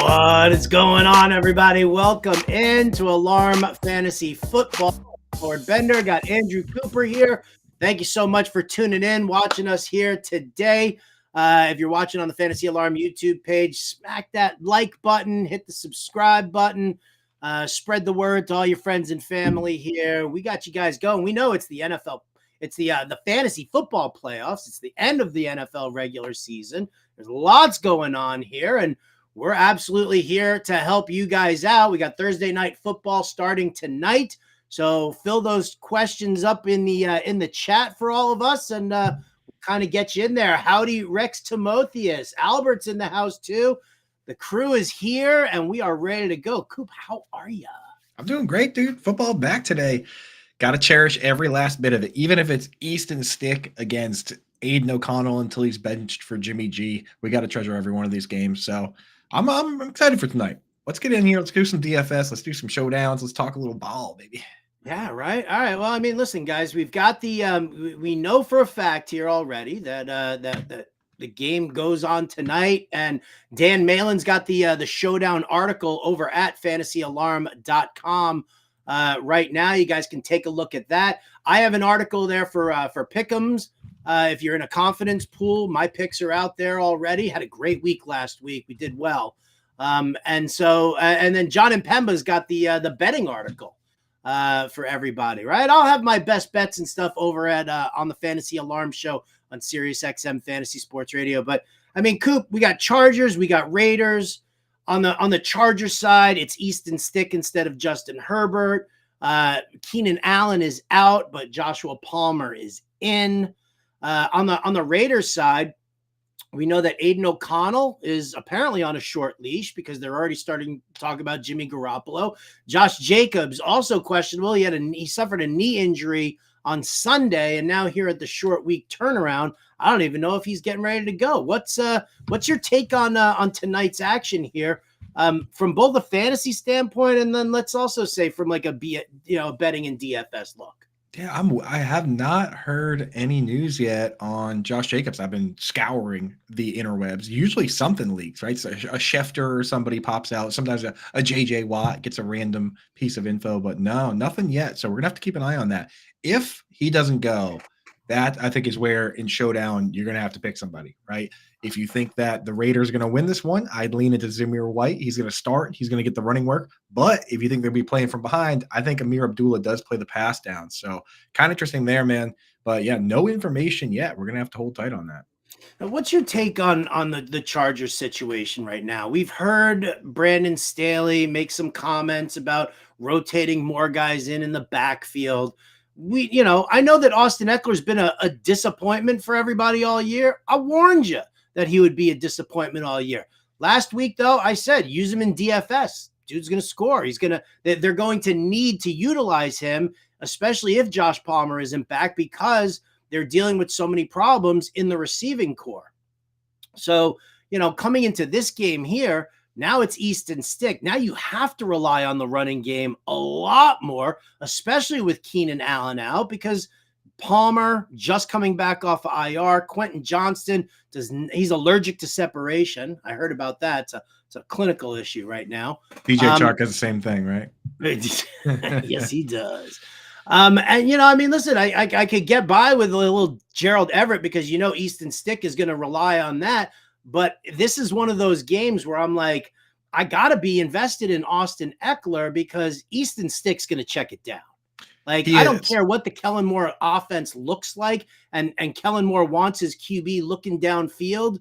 What is going on, everybody? Welcome into Alarm Fantasy Football. Lord Bender, got Andrew Cooper here. Thank you so much for tuning in, watching us here today. If you're watching on the Fantasy Alarm YouTube page, smack that like button, hit the subscribe button, spread the word to all your friends and family here. We got you guys going. We know it's the NFL. It's the fantasy football playoffs. It's the end of the NFL regular season. There's lots going on here, and we're absolutely here to help you guys out. We got Thursday night football starting tonight, so fill those questions up in the chat for all of us, and kind of get you in there. Howdy, Rex Timotheus. Albert's in the house too. The crew is here, and we are ready to go. Coop, how are you? I'm doing great, dude. Football back today. Got to cherish every last bit of it, even if it's Easton Stick against Aiden O'Connell until he's benched for Jimmy G. We got to treasure every one of these games. So I'm excited for tonight. Let's get in here. Let's do some DFS. Let's do some showdowns. Let's talk a little ball, baby. Yeah, right. All right. Well, I mean, listen, guys, we've got the we know for a fact here already that that the game goes on tonight, and Dan Malin's got the showdown article over at fantasyalarm.com right now. You guys can take a look at that. I have an article there for pick'ems. If you're in a confidence pool, my picks are out there already. Had a great week last week. We did well. And then John and Pemba's got the betting article for everybody, right? I'll have my best bets and stuff over at on the Fantasy Alarm Show on Sirius XM Fantasy Sports Radio. But I mean, Coop, we got Chargers, we got Raiders. On the Chargers side, it's Easton Stick instead of Justin Herbert. Keenan Allen is out, but Joshua Palmer is in. On the Raiders side, we know that Aiden O'Connell is apparently on a short leash because they're already starting to talk about Jimmy Garoppolo. Josh Jacobs also questionable. He suffered a knee injury on Sunday, and now here at the short week turnaround, I don't even know if he's getting ready to go. What's your take on tonight's action here, from both a fantasy standpoint, and then let's also say from like a betting and DFS look? Yeah, I have not heard any news yet on Josh Jacobs. I've been scouring the interwebs. Usually something leaks, right? So a Schefter or somebody pops out. Sometimes a JJ Watt gets a random piece of info, but no, nothing yet. So we're gonna have to keep an eye on that. If he doesn't go, that I think is where in showdown you're gonna have to pick somebody, right? If you think that the Raiders are going to win this one, I'd lean into Zamir White. He's going to start. He's going to get the running work. But if you think they'll be playing from behind, I think Amir Abdullah does play the pass down. So kind of interesting there, man. But yeah, no information yet. We're going to have to hold tight on that. Now, what's your take on the Chargers situation right now? We've heard Brandon Staley make some comments about rotating more guys in the backfield. I know that Austin Eckler's been a disappointment for everybody all year. I warned you that he would be a disappointment all year. Last week, though, I said use him in DFS. Dude's going to score. They're going to need to utilize him, especially if Josh Palmer isn't back, because they're dealing with so many problems in the receiving core. So, coming into this game here, now it's Easton Stick. Now you have to rely on the running game a lot more, especially with Keenan Allen out, because Palmer just coming back off of IR. Quentin Johnston he's allergic to separation. I heard about that. It's a clinical issue right now. DJ Chark has the same thing, right? Yes, he does. Listen, I could get by with a little Gerald Everett because Easton Stick is going to rely on that. But this is one of those games where I'm like, I got to be invested in Austin Eckler because Easton Stick's going to check it down. I don't care what the Kellen Moore offense looks like, and Kellen Moore wants his QB looking downfield.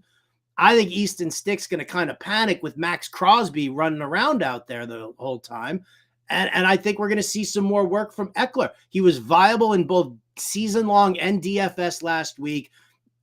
I think Easton Stick's going to kind of panic with Max Crosby running around out there the whole time. And I think we're going to see some more work from Eckler. He was viable in both season-long and DFS last week.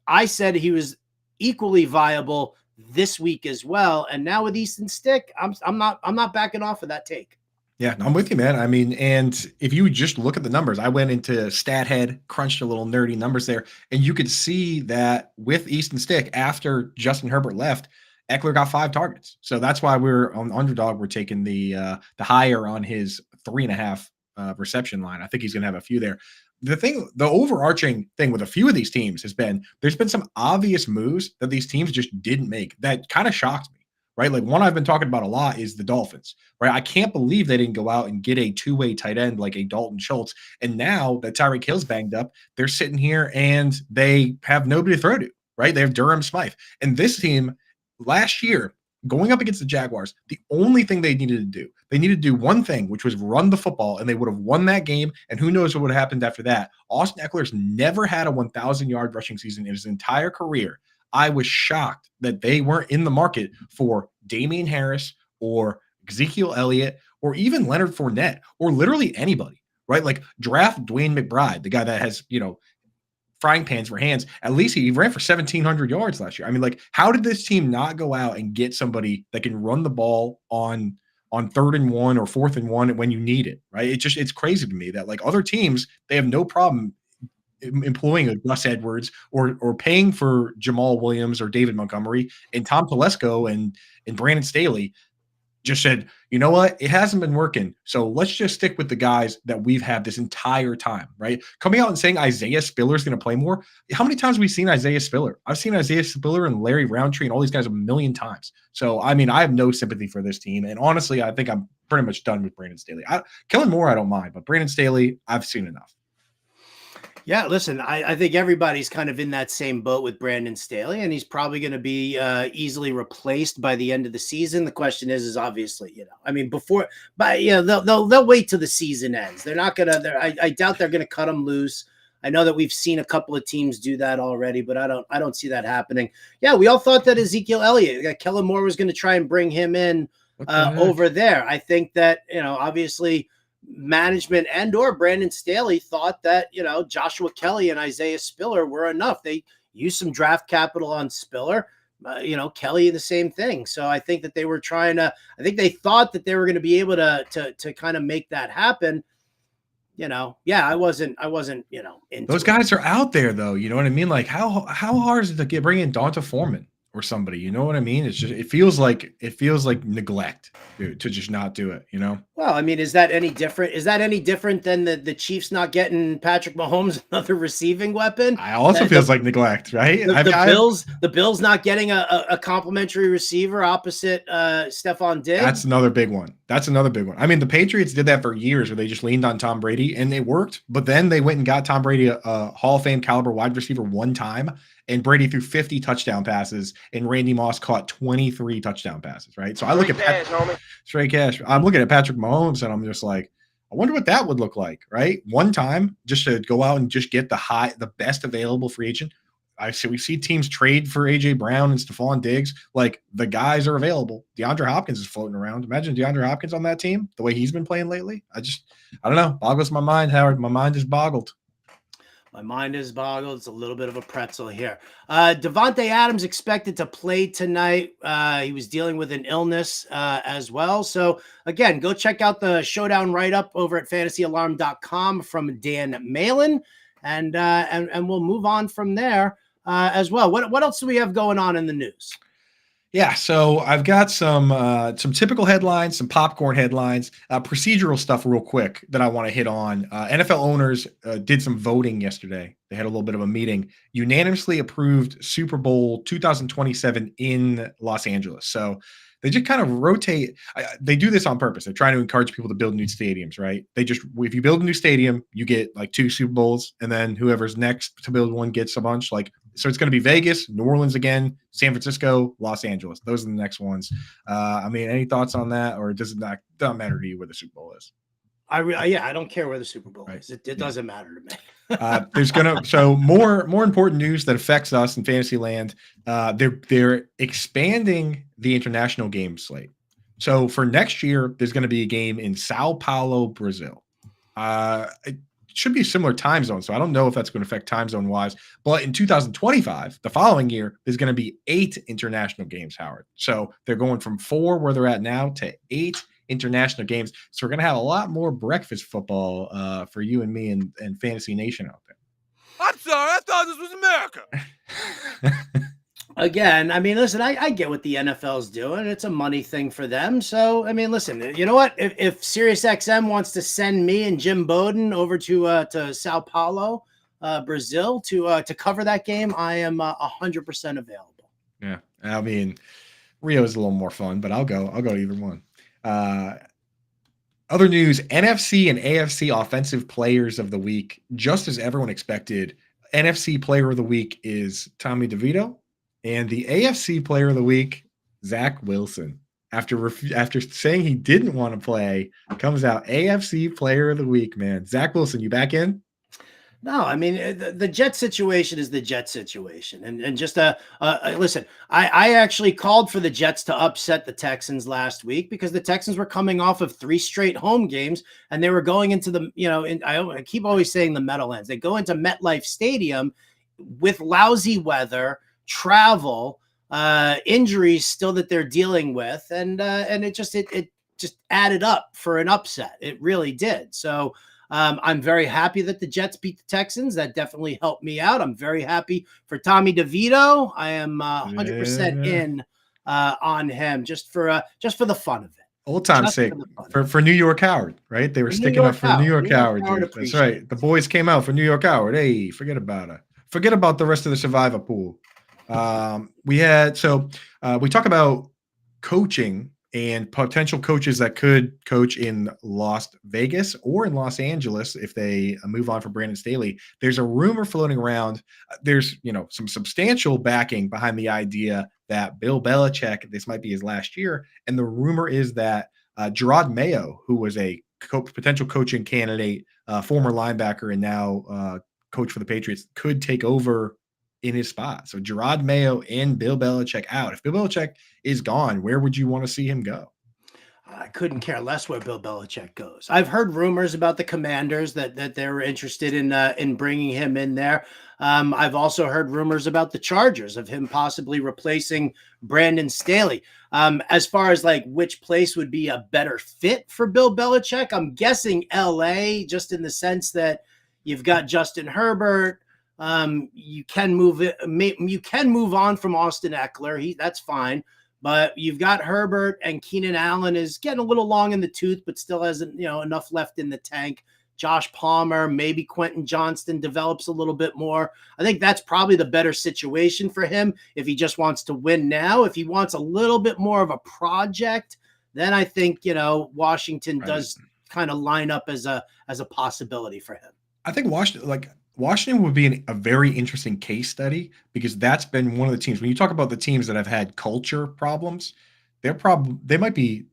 I said he was equally viable this week as well. And now with Easton Stick, I'm not backing off of that take. Yeah, I'm with you, man. I mean, and if you just look at the numbers, I went into StatHead, crunched a little nerdy numbers there, and you could see that with Easton Stick, after Justin Herbert left, Eckler got 5 targets. So that's why we're on Underdog. We're taking the higher on his 3.5 reception line. I think he's going to have a few there. The overarching thing with a few of these teams has been there's been some obvious moves that these teams just didn't make that kind of shocked me. right? Like one I've been talking about a lot is the Dolphins, right? I can't believe they didn't go out and get a two-way tight end like a Dalton Schultz. And now that Tyreek Hill's banged up, they're sitting here and they have nobody to throw to, right? They have Durham Smythe. And this team last year, going up against the Jaguars, the only thing they needed to do one thing, which was run the football, and they would have won that game. And who knows what would have happened after that. Austin Eckler's never had a 1,000-yard rushing season in his entire career. I was shocked that they weren't in the market for Damian Harris or Ezekiel Elliott or even Leonard Fournette or literally anybody, right? Like draft Dwayne McBride, the guy that has, frying pans for hands. At least he ran for 1,700 yards last year. I mean, like, how did this team not go out and get somebody that can run the ball on 3rd and 1 or 4th and 1 when you need it, right? It's crazy to me that like other teams, they have no problem employing a Gus Edwards or paying for Jamal Williams or David Montgomery, and Tom Telesco and Brandon Staley just said, you know what? It hasn't been working. So let's just stick with the guys that we've had this entire time, right? Coming out and saying Isaiah Spiller is going to play more. How many times have we seen Isaiah Spiller? I've seen Isaiah Spiller and Larry Roundtree and all these guys a million times. So, I mean, I have no sympathy for this team. And honestly, I think I'm pretty much done with Brandon Staley. Kellen Moore, I don't mind, but Brandon Staley, I've seen enough. Yeah, listen, I think everybody's kind of in that same boat with Brandon Staley, and he's probably going to be easily replaced by the end of the season. The question is obviously, I mean, they'll wait till the season ends. They're not going to. I doubt they're going to cut him loose. I know that we've seen a couple of teams do that already, but I don't see that happening. Yeah, we all thought that Ezekiel Elliott, Kellen Moore was going to try and bring him in over there. I think that obviously management and or Brandon Staley thought that, Joshua Kelly and Isaiah Spiller were enough. They used some draft capital on Spiller, Kelly, the same thing. So I think that they were I think they thought that they were going to be able to kind of make that happen. I wasn't, into those guys are out there though. You know what I mean? Like how hard is it to bring in Donta Foreman or somebody? You know what I mean? It's just, it feels like neglect to just not do it, Well, I mean, is that any different? Is that any different than the Chiefs not getting Patrick Mahomes another receiving weapon? I also feels like neglect, right? The Bills not getting a complimentary receiver opposite Stephon Diggs. That's another big one. I mean, the Patriots did that for years where they just leaned on Tom Brady and it worked, but then they went and got Tom Brady a Hall of Fame caliber wide receiver one time, and Brady threw 50 touchdown passes and Randy Moss caught 23 touchdown passes, right? So I look at straight cash. I'm looking at Patrick Mahomes and I'm just like, I wonder what that would look like, right? One time just to go out and just get the best available free agent. We see teams trade for AJ Brown and Stephon Diggs. Like the guys are available. DeAndre Hopkins is floating around. Imagine DeAndre Hopkins on that team, the way he's been playing lately. I don't know. Boggles my mind, Howard. My mind is boggled. My mind is boggled. It's a little bit of a pretzel here. Devontae Adams expected to play tonight. He was dealing with an illness as well. So again, go check out the Showdown write-up over at fantasyalarm.com from Dan Malin, and we'll move on from there as well. What else do we have going on in the news? Yeah, so I've got some typical headlines, some popcorn headlines, procedural stuff real quick that I want to hit on. NFL owners did some voting yesterday. They had a little bit of a meeting, unanimously approved Super Bowl 2027 in Los Angeles. So they just kind of rotate. They do this on purpose. They're trying to encourage people to build new stadiums, right? If you build a new stadium, you get like 2 Super Bowls, and then whoever's next to build one gets a bunch. So it's going to be Vegas, New Orleans again, San Francisco, Los Angeles. Those are the next ones. I mean, any thoughts on that, or doesn't matter to you where the Super Bowl is? I don't care where the Super Bowl is. It doesn't matter to me. There's more important news that affects us in fantasy land. They're expanding the international game slate. So for next year, there's going to be a game in Sao Paulo, Brazil. It should be a similar time zone, so I don't know if that's going to affect time zone wise. But in 2025, the following year, there's going to be 8 international games, Howard. So they're going from 4 where they're at now to 8 international games. So we're going to have a lot more breakfast football for you and me and Fantasy Nation out there. I'm sorry, I thought this was America. Again, I mean, listen, I get what the NFL's doing. It's a money thing for them. So, I mean, listen, you know what? If SiriusXM wants to send me and Jim Bowden over to Sao Paulo, Brazil, to cover that game, I am 100% available. Yeah, I mean, Rio is a little more fun, but I'll go to either one. Other news, NFC and AFC offensive players of the week. Just as everyone expected, NFC player of the week is Tommy DeVito, and the AFC player of the week, Zach Wilson. After saying he didn't want to play, comes out AFC player of the week, man. Zach Wilson, you back in? No, I mean the Jet situation is the Jet situation, and just listen. I actually called for the Jets to upset the Texans last week because the Texans were coming off of 3 straight home games, and they were going into the I keep always saying the Meadowlands. They go into MetLife Stadium with lousy weather, travel, injuries still that they're dealing with, and it just added up for an upset. It really did. So. I'm very happy that the Jets beat the Texans. That definitely helped me out. I'm very happy for Tommy DeVito. I am 100% in on him just for the fun of it. Old time's sake for New York Howard, right? They were sticking up for New York Howard. That's right. The boys came out for New York Howard. Hey, forget about it. Forget about the rest of the survivor pool. We talk about coaching and potential coaches that could coach in Las Vegas or in Los Angeles if they move on for Brandon Staley. There's a rumor floating around. There's some substantial backing behind the idea that Bill Belichick, this might be his last year, and the rumor is that Gerard Mayo, who was a potential coaching candidate, former linebacker and now coach for the Patriots, could take over in his spot. So Gerard Mayo and Bill Belichick out. If Bill Belichick is gone, where would you want to see him go? I couldn't care less where Bill Belichick goes. I've heard rumors about the Commanders that they're interested in bringing him in there. I've also heard rumors about the Chargers of him possibly replacing Brandon Staley. As far as like which place would be a better fit for Bill Belichick, I'm guessing LA, just in the sense that you've got Justin Herbert. You can move on from Austin Eckler. That's fine. But you've got Herbert, and Keenan Allen is getting a little long in the tooth, but still hasn't, enough left in the tank. Josh Palmer, maybe Quentin Johnston develops a little bit more. I think that's probably the better situation for him if he just wants to win now. If he wants a little bit more of a project, then I think, Washington does kind of line up as a possibility for him. I think Washington would be a very interesting case study because that's been one of the teams. When you talk about the teams that have had culture problems, they might be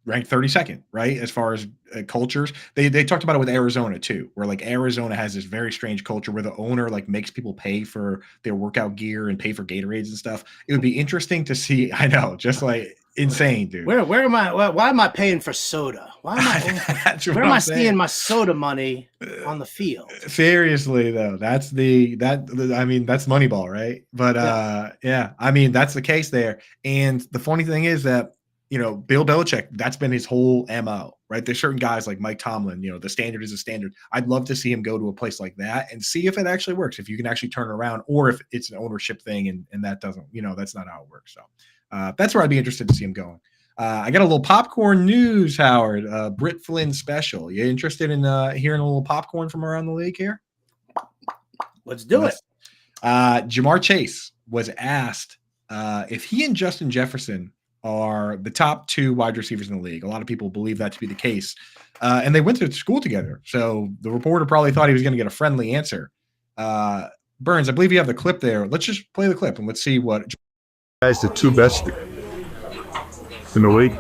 ranked 32nd, right? As far as cultures, they talked about it with Arizona too, where like Arizona has this very strange culture where the owner like makes people pay for their workout gear and pay for Gatorades and stuff. It would be interesting to see. I know, just like insane, dude. Where am I? Why am I paying for soda? Why am I? Where am I seeing my soda money on the field? Seriously, though, that's Moneyball, right? But I mean, that's the case there. And the funny thing is that Bill Belichick, that's been his whole MO, right? There's certain guys like Mike Tomlin, the standard is a standard. I'd love to see him go to a place like that and see if it actually works, if you can actually turn it around, or if it's an ownership thing and that doesn't, that's not how it works. So that's where I'd be interested to see him going. I got a little popcorn news, Howard. Britt Flynn special. You interested in hearing a little popcorn from around the league here? Let's do it. Jamar Chase was asked if he and Justin Jefferson are the top 2 wide receivers in the league. A lot of people believe that to be the case. And they went to school together. So the reporter probably thought he was going to get a friendly answer. Burns, I believe you have the clip there. Let's just play the clip and let's see what. Guys, the 2 best in the league.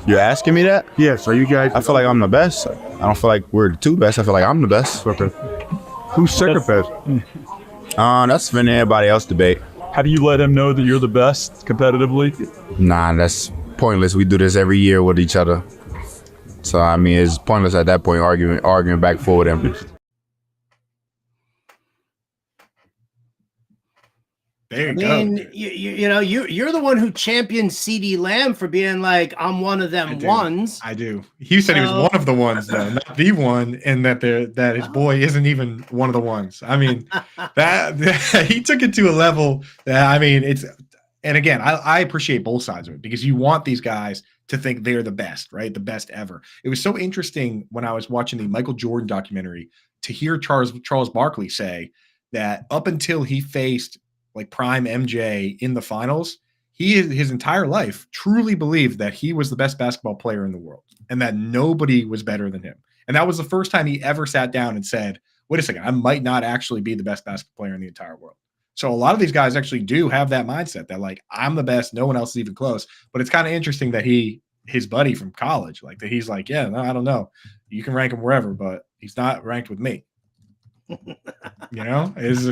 You're asking me that? Yes. Are you guys? I feel like I'm the best. I don't feel like we're the 2 best. I feel like I'm the best. Okay. Who's second best? That's for everybody else debate. Have you let him know that you're the best competitively? Nah, that's pointless. We do this every year with each other. So, I mean, it's pointless at that point arguing back forward him. There you go. You're the one who championed CD Lamb for being like, I'm one of them ones. I do. He said he was one of the ones, though, not the one, and that his boy isn't even one of the ones. I mean, that he took it to a level that, I mean, it's. And again, I appreciate both sides of it because you want these guys to think they're the best, right? The best ever. It was so interesting when I was watching the Michael Jordan documentary to hear Charles Barkley say that up until he faced like prime MJ in the finals, he his entire life truly believed that he was the best basketball player in the world and that nobody was better than him. And that was the first time he ever sat down and said, wait a second, I might not actually be the best basketball player in the entire world. So a lot of these guys actually do have that mindset that like, I'm the best, no one else is even close. But it's kind of interesting that his buddy from college, like that he's like, yeah, no, I don't know. You can rank him wherever, but he's not ranked with me. It's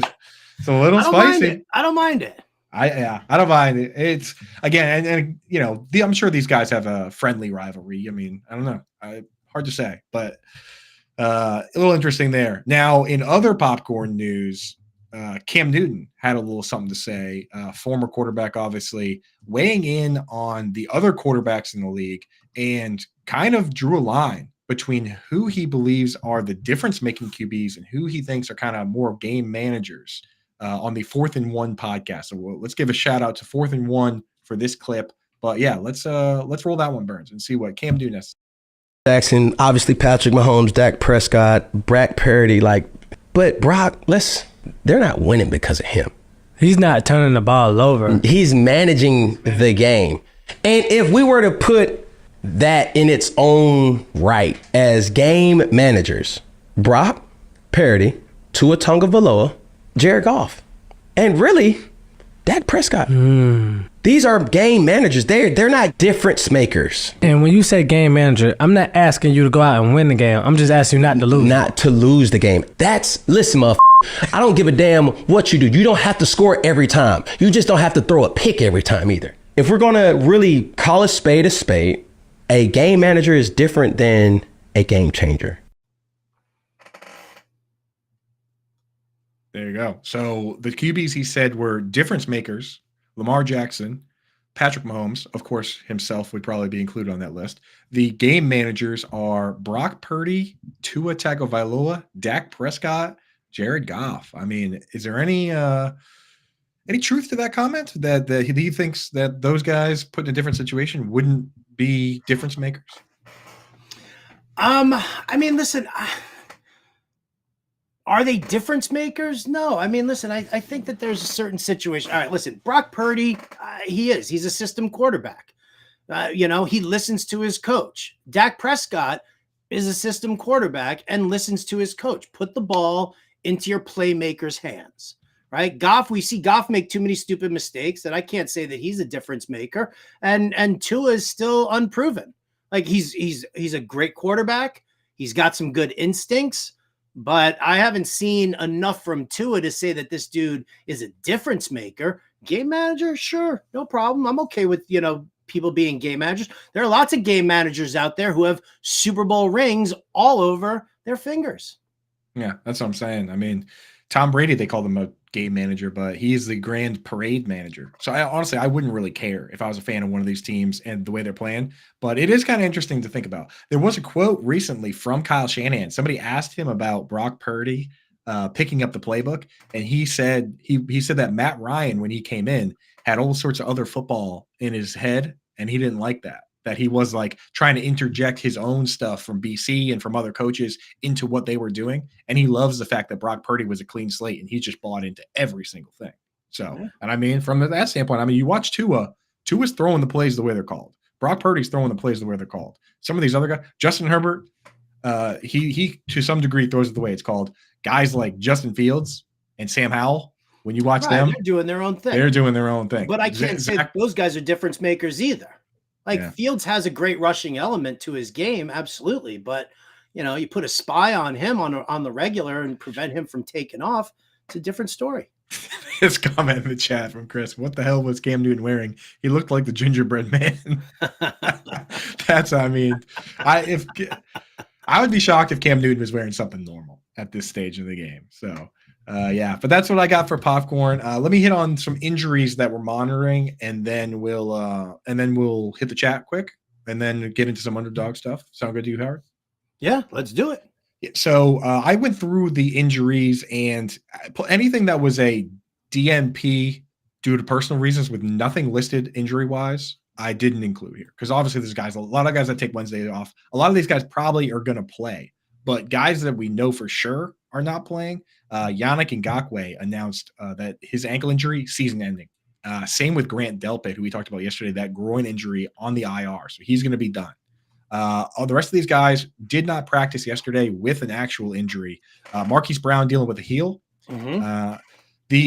a little spicy. I don't mind it. I don't mind it. It's again, and I'm sure these guys have a friendly rivalry. I mean, I don't know. Hard to say, but a little interesting there. Now, in other popcorn news, Cam Newton had a little something to say. Former quarterback, obviously, weighing in on the other quarterbacks in the league and kind of drew a line between who he believes are the difference-making QBs and who he thinks are kind of more game managers on the 4th and 1 podcast. So let's give a shout out to 4th and 1 for this clip. But yeah, let's roll that one, Burns, and see what Cam Newton has. Jackson, obviously Patrick Mahomes, Dak Prescott, Brock Purdy, but Brock, they're not winning because of him. He's not turning the ball over. He's managing the game. And if we were to put that in its own right as game managers, Brock Purdy, Tua Tagovailoa, Jared Goff, and really Dak Prescott. These are game managers. They're not difference makers. And when you say game manager, I'm not asking you to go out and win the game. I'm just asking you not to lose. Not to lose the game. Listen, motherfucker. I don't give a damn what you do. You don't have to score every time. You just don't have to throw a pick every time either. If we're going to really call a spade, a game manager is different than a game changer. There you go. So the QBs he said were difference makers. Lamar Jackson, Patrick Mahomes, of course, himself would probably be included on that list. The game managers are Brock Purdy, Tua Tagovailoa, Dak Prescott, Jared Goff. I mean, is there any truth to that comment that he thinks that those guys put in a different situation wouldn't be difference makers? I mean, listen, are they difference makers? No. I mean, listen, I think that there's a certain situation. All right, listen, Brock Purdy, he's a system quarterback. He listens to his coach. Dak Prescott is a system quarterback and listens to his coach. Put the ball into your playmaker's hands, right? Goff, we see Goff make too many stupid mistakes that I can't say that he's a difference maker. And Tua is still unproven. Like he's a great quarterback. He's got some good instincts. But I haven't seen enough from Tua to say that this dude is a difference maker. Game manager, sure, no problem. I'm okay with, people being game managers. There are lots of game managers out there who have Super Bowl rings all over their fingers. Yeah, that's what I'm saying. I mean, Tom Brady, they call him a game manager, but he's the grand parade manager. So I wouldn't really care if I was a fan of one of these teams and the way they're playing, but it is kind of interesting to think about. There was a quote recently from Kyle Shanahan. Somebody asked him about Brock Purdy picking up the playbook, and he said he said that Matt Ryan, when he came in, had all sorts of other football in his head, and he didn't like that he was like trying to interject his own stuff from BC and from other coaches into what they were doing. And he loves the fact that Brock Purdy was a clean slate and he just bought into every single thing. So, and I mean, from that standpoint, you watch Tua's throwing the plays the way they're called. Brock Purdy's throwing the plays the way they're called. Some of these other guys, Justin Herbert, he to some degree throws it the way it's called. Guys like Justin Fields and Sam Howell, when you watch them, they're doing their own thing. They're doing their own thing. But I can't say those guys are difference makers either. Fields has a great rushing element to his game, absolutely. But, you put a spy on him on the regular and prevent him from taking off, it's a different story. This comment in the chat from Chris, what the hell was Cam Newton wearing? He looked like the gingerbread man. I would be shocked if Cam Newton was wearing something normal at this stage of the game. So, but that's what I got for popcorn. Let me hit on some injuries that we're monitoring, and then we'll hit the chat quick, and then get into some underdog stuff. Sound good to you, Howard? Yeah, let's do it. So I went through the injuries, and anything that was a DNP due to personal reasons with nothing listed injury-wise, I didn't include here, because obviously there's a lot of guys that take Wednesday off. A lot of these guys probably are going to play, but guys that we know for sure are not playing. Yannick Ngakoue announced that his ankle injury, season ending. Same with Grant Delpit, who we talked about yesterday, that groin injury on the IR. So he's going to be done. All the rest of these guys did not practice yesterday with an actual injury. Marquise Brown dealing with a heel.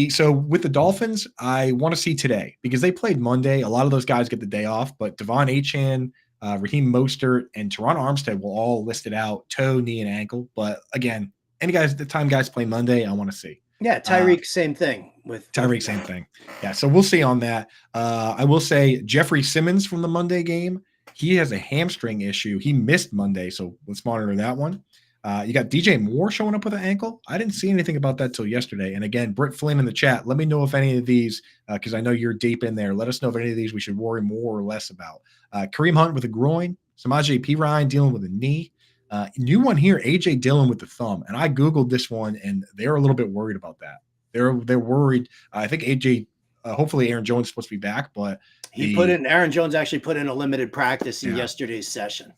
So with the Dolphins, I want to see today because they played Monday. A lot of those guys get the day off, but Devon Achane, Raheem Mostert, and Teron Armstead will all listed out toe, knee, and ankle. But again, any guys, the time guys play Monday, I want to see. Yeah, Tyreek, same thing with Tyreek, same thing. Yeah, so we'll see on that. I will say Jeffrey Simmons from the Monday game, he has a hamstring issue. He missed Monday, so let's monitor that one. You got DJ Moore showing up with an ankle. I didn't see anything about that till yesterday. And again, Britt Flynn in the chat, let me know if any of these, because I know you're deep in there. Let us know if any of these we should worry more or less about. Kareem Hunt with a groin. Samaje Perine dealing with a knee. New one here, AJ Dillon with the thumb. And I Googled this one, and they're a little bit worried about that. They're worried. I think AJ, hopefully Aaron Jones is supposed to be back, but Aaron Jones actually put in a limited practice in yesterday's session.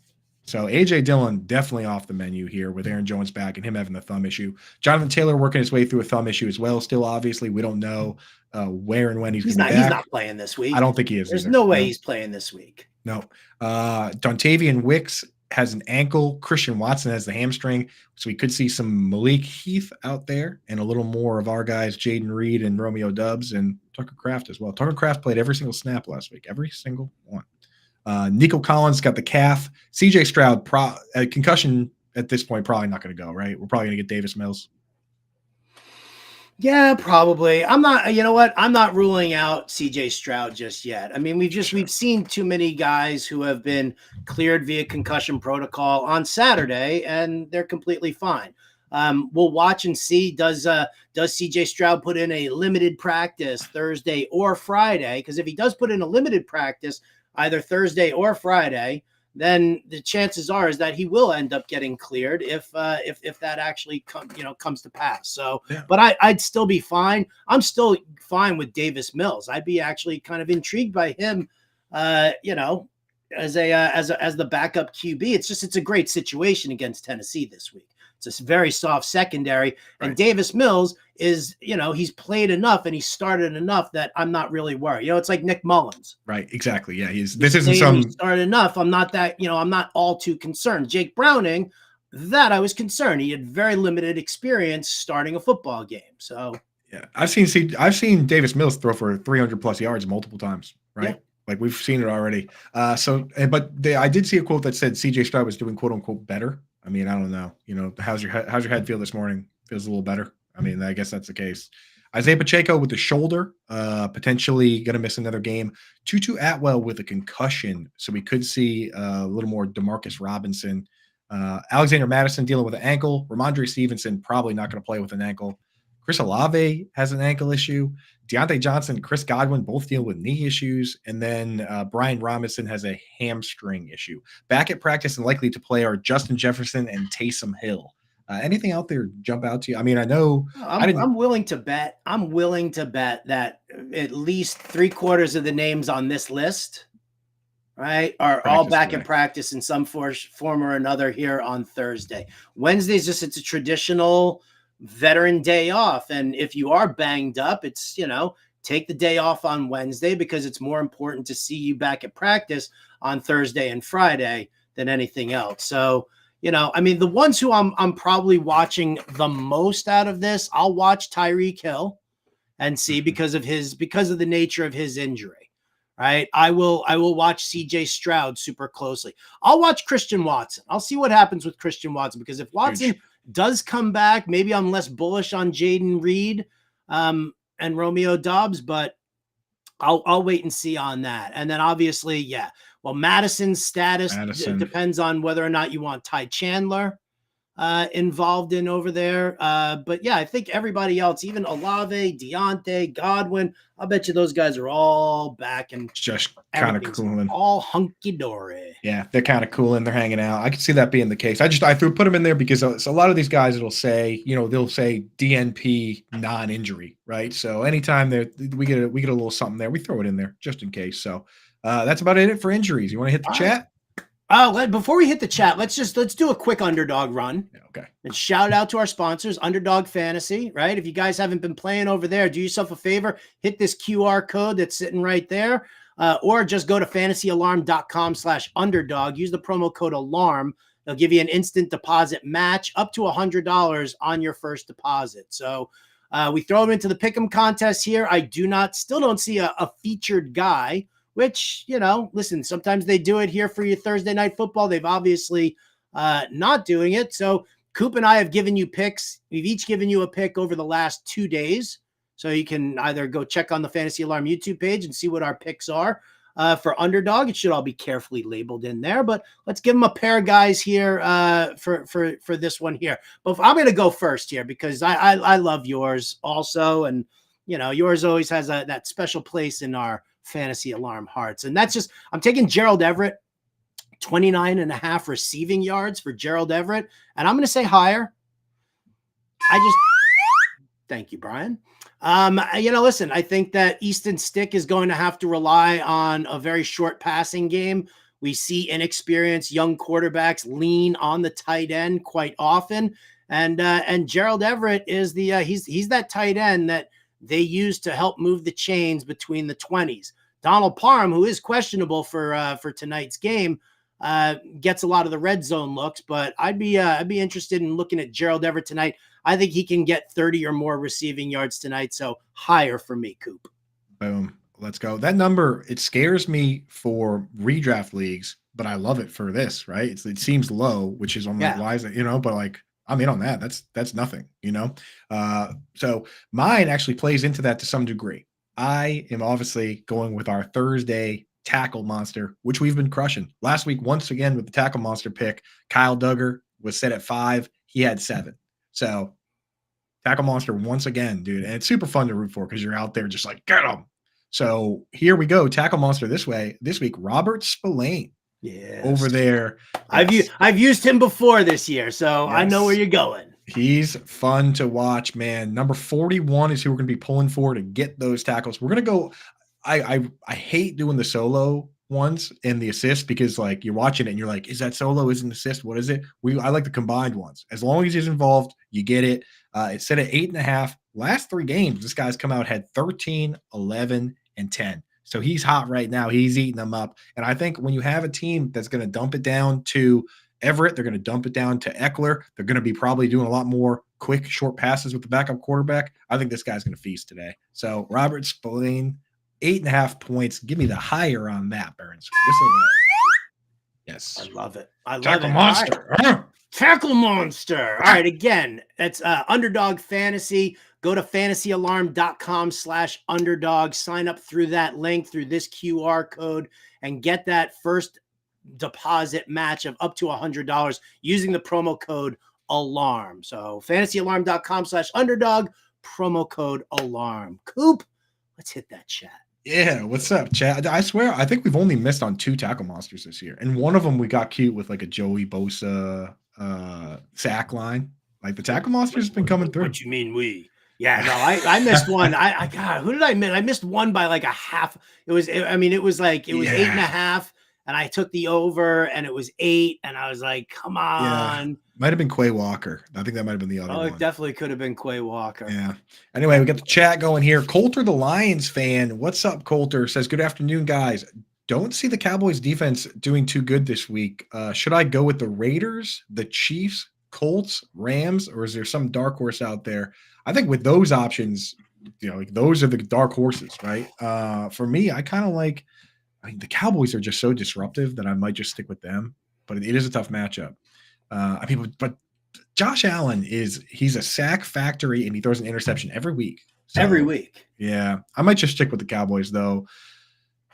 So AJ Dillon definitely off the menu here with Aaron Jones back and him having the thumb issue. Jonathan Taylor working his way through a thumb issue as well. Still, obviously, we don't know where and when he's going to be back. He's not playing this week. I don't think he is. There's no way he's playing this week. No. Dontavian Wicks has an ankle. Christian Watson has the hamstring. So we could see some Malik Heath out there and a little more of our guys, Jaden Reed and Romeo Dubs and Tucker Kraft as well. Tucker Kraft played every single snap last week, every single one. Nico Collins got the calf. CJ Stroud, concussion at this point, probably not going to go, right? We're probably going to get Davis Mills. Yeah, probably. I'm not ruling out CJ Stroud just yet. I mean, we've seen too many guys who have been cleared via concussion protocol on Saturday, and they're completely fine. We'll watch and see. Does CJ Stroud put in a limited practice Thursday or Friday? Because if he does put in a limited practice either Thursday or Friday, then the chances are is that he will end up getting cleared if that actually comes to pass. So, yeah. But I'd still be fine. I'm still fine with Davis Mills. I'd be actually kind of intrigued by him, as the backup QB. It's a great situation against Tennessee this week. It's a very soft secondary, and right. Davis Mills is, he's played enough and he started enough that I'm not really worried. It's like Nick Mullins. Right. Exactly. Yeah. He started enough. I'm not that, I'm not all too concerned. Jake Browning, that I was concerned. He had very limited experience starting a football game. So yeah, I've seen Davis Mills throw for 300 plus yards multiple times. Right. Yeah. Like we've seen it already. I did see a quote that said CJ Stroud was doing quote unquote better. I mean, I don't know. How's your head feel this morning? Feels a little better. I mean, I guess that's the case. Isaiah Pacheco with the shoulder, potentially going to miss another game. Tutu Atwell with a concussion, so we could see a little more Demarcus Robinson. Alexander Madison dealing with an ankle. Ramondre Stevenson probably not going to play with an ankle. Chris Olave has an ankle issue. Deontay Johnson, Chris Godwin both deal with knee issues. And then Brian Robinson has a hamstring issue. Back at practice and likely to play are Justin Jefferson and Taysom Hill. Anything out there jump out to you? I mean, I know I'm willing to bet. I'm willing to bet that at least 3/4 of the names on this list, right, are all back in practice in some form or another here on Thursday. Wednesday's it's a traditional veteran day off. And if you are banged up, it's, take the day off on Wednesday because it's more important to see you back at practice on Thursday and Friday than anything else. So, the ones who I'm probably watching the most out of this, I'll watch Tyreek Hill and see because of the nature of his injury. Right. I will watch CJ Stroud super closely. I'll watch Christian Watson. I'll see what happens with Christian Watson, because if Watson does come back, maybe I'm less bullish on Jaden Reed and Romeo Doubs, but I'll wait and see on that. And then obviously, Madison's status depends on whether or not you want Ty Chandler involved in over there. But yeah, I think everybody else, even Olave, Deontay, Godwin, I bet you those guys are all back and just kind of cooling, all hunky dory. Yeah, they're kind of cooling. They're hanging out. I can see that being the case. I put them in there because a lot of these guys, it'll say, they'll say DNP non-injury, right? So anytime we get a little something there, we throw it in there just in case. So that's about it for injuries. You want to hit the chat? Before we hit the chat, let's do a quick Underdog run. Okay. And shout out to our sponsors, Underdog Fantasy, right? If you guys haven't been playing over there, do yourself a favor, hit this QR code that's sitting right there, or just go to fantasyalarm.com/underdog. Use the promo code ALARM. They'll give you an instant deposit match up to $100 on your first deposit. So we throw them into the pick'em contest here. I still don't see a featured guy, which, listen, sometimes they do it here for your Thursday night football. They've obviously not doing it. So Coop and I have given you picks. We've each given you a pick over the last 2 days. So you can either go check on the Fantasy Alarm YouTube page and see what our picks are. For Underdog, it should all be carefully labeled in there, but let's give them a pair of guys here for this one here. But I'm going to go first here because I love yours also. And, yours always has that special place in our Fantasy Alarm hearts. And that's I'm taking Gerald Everett, 29.5 receiving yards for Gerald Everett. And I'm going to say higher. Thank you, Brian. Listen, I think that Easton Stick is going to have to rely on a very short passing game. We see inexperienced young quarterbacks lean on the tight end quite often. And Gerald Everett is he's that tight end that they use to help move the chains between the 20s. Donald Parham, who is questionable for tonight's game, gets a lot of the red zone looks, but I'd be interested in looking at Gerald Everett tonight. I think he can get 30 or more receiving yards tonight, so higher for me, Coop. Boom. Let's go. That number, it scares me for redraft leagues, but I love it for this, right? It seems low, which is on like, why is it, but like I'm in on that. That's nothing, So mine actually plays into that to some degree. I am obviously going with our Thursday tackle monster, which we've been crushing. Last week, once again, with the tackle monster pick, Kyle Duggar was set at 5. He had 7. So tackle monster once again, dude. And it's super fun to root for because you're out there just like, get him. So here we go. Tackle monster this week, Robert Spillane. Yeah. Over there. I've used him before this year, so yes. I know where you're going. He's fun to watch, man. Number 41 is who we're going to be pulling for to get those tackles. We're going to go. I hate doing the solo ones and the assist because like you're watching it and you're like, is that solo? Is an assist? What is it? I like the combined ones. As long as he's involved, you get it. It's set at 8.5. Last 3 games, this guy's come out, had 13, 11, and 10. So he's hot right now. He's eating them up. And I think when you have a team that's going to dump it down to Everett, they're going to dump it down to Eckler. They're going to be probably doing a lot more quick, short passes with the backup quarterback. I think this guy's going to feast today. So Robert Spillane, 8.5 points. Give me the higher on that, Burns. Yes. I love it. I love Tackle it. monster. Right. Tackle monster. All right. Again, that's Underdog Fantasy. Go to fantasyalarm.com/underdog. Sign up through that link, through this QR code, and get that first deposit match of up to $100 using the promo code ALARM. So fantasyalarm.com/underdog, promo code ALARM. Coop, let's hit that chat. Yeah, what's up, Chad? I swear, I think we've only missed on 2 tackle monsters this year. And one of them we got cute with like a Joey Bosa sack line. Like the tackle monster's been coming through. What you mean we? Yeah, no, I missed one. God, who did I miss? I missed one by like a half. It was 8.5, and I took the over, and it was 8, and I was like, come on. Yeah. Might have been Quay Walker. I think that might have been the other one. It definitely could have been Quay Walker. Yeah. Anyway, we got the chat going here. Coulter, the Lions fan. What's up, Coulter? Says, good afternoon, guys. Don't see the Cowboys defense doing too good this week. Should I go with the Raiders, the Chiefs, Colts, Rams, or is there some dark horse out there? I think with those options, those are the dark horses, right? For me, I kind of like, the Cowboys are just so disruptive that I might just stick with them, but it is a tough matchup. But Josh Allen he's a sack factory and he throws an interception every week. So, every week. Yeah. I might just stick with the Cowboys though.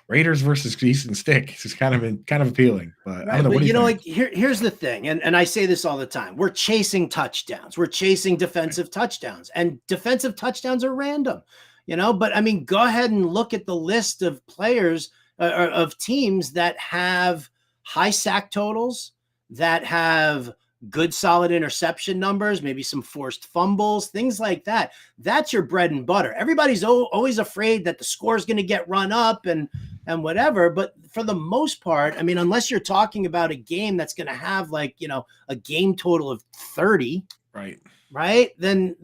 Raiders versus Easton Stick is kind of appealing, but right, I don't know. But here's the thing, and I say this all the time: we're chasing touchdowns, we're chasing defensive touchdowns, and defensive touchdowns are random, But I mean, go ahead and look at the list of players of teams that have high sack totals, that have good solid interception numbers, maybe some forced fumbles, things like that. That's your bread and butter. Everybody's always afraid that the score is going to get run up and whatever, but for the most part, I mean, unless you're talking about a game that's going to have like, a game total of 30, right? Then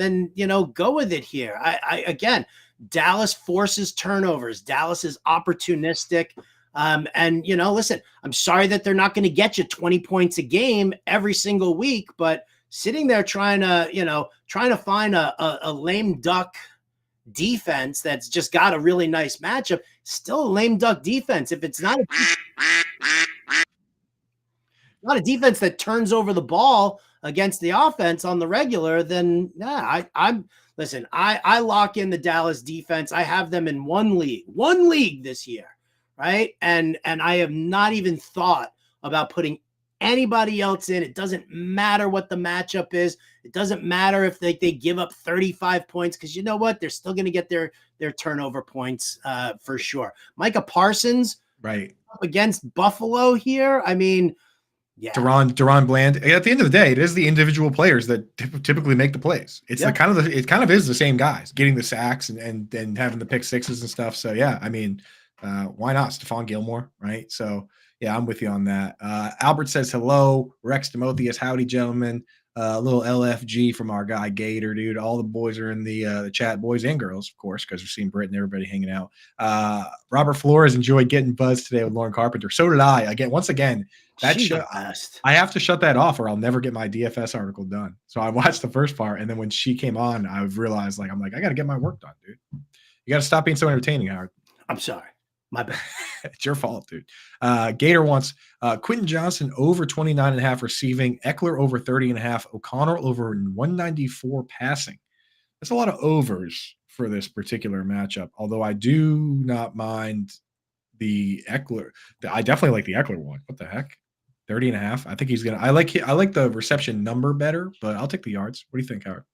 go with it here. I again, Dallas forces turnovers. Dallas is opportunistic. And listen, I'm sorry that they're not going to get you 20 points a game every single week, but sitting there trying to find a lame duck defense that's just got a really nice matchup, still a lame duck defense. If it's not a defense that turns over the ball against the offense on the regular, then yeah, I lock in the Dallas defense. I have them in one league this year. Right. And I have not even thought about putting anybody else in. It doesn't matter what the matchup is. It doesn't matter if they give up 35 points, because you know what? They're still going to get their turnover points for sure. Micah Parsons up against Buffalo here. I mean, yeah. Deron Bland. At the end of the day, it is the individual players that typically make the plays. It's it kind of is the same guys getting the sacks and having the pick sixes and stuff. So yeah, I mean, why not Stephon Gilmore, right? So yeah, I'm with you on that. Albert says hello. Rex Timotheus, howdy, gentlemen. A little LFG from our guy Gator, dude. All the boys are in the chat, boys and girls, of course, because we're seeing Britt and everybody hanging out. Robert Flores enjoyed getting buzzed today with Lauren Carpenter. So did I. Once again, that show, I have to shut that off or I'll never get my DFS article done. So I watched the first part, and then when she came on, I realized I got to get my work done, dude. You got to stop being so entertaining, Howard. I'm sorry. My bad. It's your fault, dude. Gator wants Quentin Johnson over 29.5 receiving, Eckler over 30.5, O'Connell over 194 passing. That's a lot of overs for this particular matchup, although I do not mind the Eckler. I definitely like the Eckler one. What the heck? 30.5. I think he's going to – I like the reception number better, but I'll take the yards. What do you think, Howard?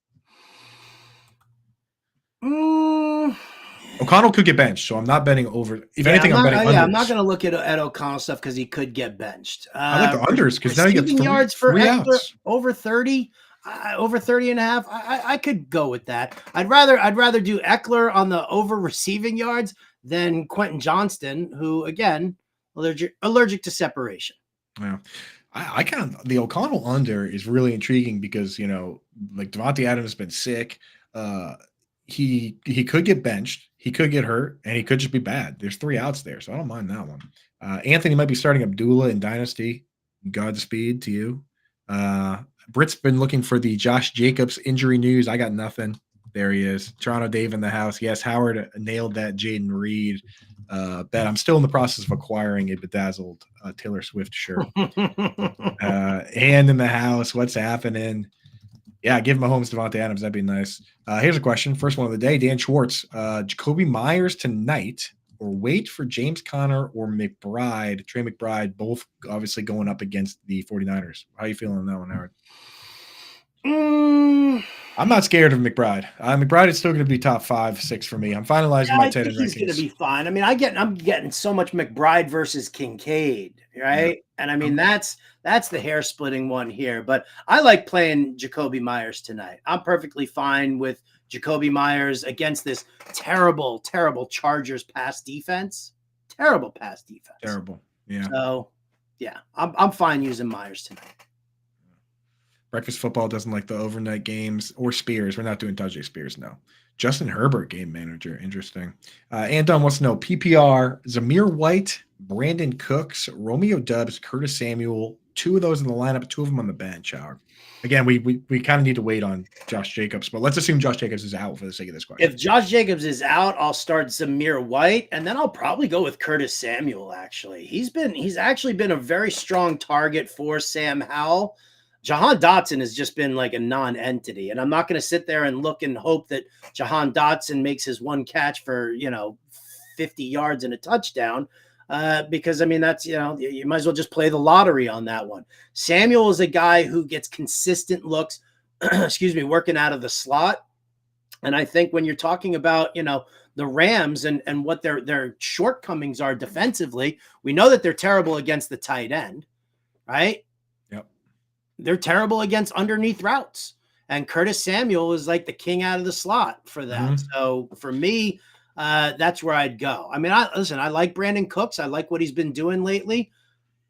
O'Connell could get benched, so I'm not betting over. If anything, I'm betting unders. Yeah, I'm not going to look at O'Connell stuff because he could get benched. I like the unders because now you get yards for Eckler over 30, over 30.5. I could go with that. I'd rather do Eckler on the over receiving yards than Quentin Johnston, who again allergic to separation. Yeah. I kind of the O'Connell under is really intriguing because like Devontae Adams has been sick. He could get benched, he could get hurt, and he could just be bad. There's 3 outs there, so I don't mind that one. Anthony might be starting Abdullah in Dynasty. Godspeed to you. Britt's been looking for the Josh Jacobs injury news. I got nothing. There he is. Toronto Dave in the house. Yes, Howard nailed that Jaden Reed bet. I'm still in the process of acquiring a bedazzled Taylor Swift shirt. Hand in the house. What's happening? Yeah, give Mahomes Devontae Adams. That'd be nice. Here's a question. First one of the day. Dan Schwartz. Jacoby Myers tonight, or wait for James Conner or McBride, Trey McBride, both obviously going up against the 49ers. How are you feeling on that one, Howard? I'm not scared of McBride. McBride is still going to be top 5, 6 for me. I'm finalizing my 10 rankings. He's going to be fine. I mean, I'm getting so much McBride versus Kincaid, right? Yeah. And I mean, that's the hair splitting one here. But I like playing Jacoby Myers tonight. I'm perfectly fine with Jacoby Myers against this terrible, terrible Chargers pass defense. Terrible pass defense. Terrible. Yeah. So yeah, I'm fine using Myers tonight. Breakfast football doesn't like the overnight games or Spears. We're not doing Tajay Spears, no. Justin Herbert, game manager. Interesting. Anton wants to know PPR, Zamir White, Brandon Cooks, Romeo Doubs, Curtis Samuel. 2 of those in the lineup, 2 of them on the bench. Again, we kind of need to wait on Josh Jacobs, but let's assume Josh Jacobs is out for the sake of this question. If Josh Jacobs is out, I'll start Zamir White, and then I'll probably go with Curtis Samuel, actually. He's actually been a very strong target for Sam Howell. Jahan Dotson has just been like a non-entity, and I'm not going to sit there and look and hope that Jahan Dotson makes his one catch for 50 yards and a touchdown, because I mean that's you might as well just play the lottery on that one. Samuel is a guy who gets consistent looks, working out of the slot, and I think when you're talking about the Rams and what their shortcomings are defensively, we know that they're terrible against the tight end, right? they're terrible against underneath routes. And Curtis Samuel is like the king out of the slot for that. So for me, that's where I'd go. I mean, I like Brandon Cooks. I like what he's been doing lately,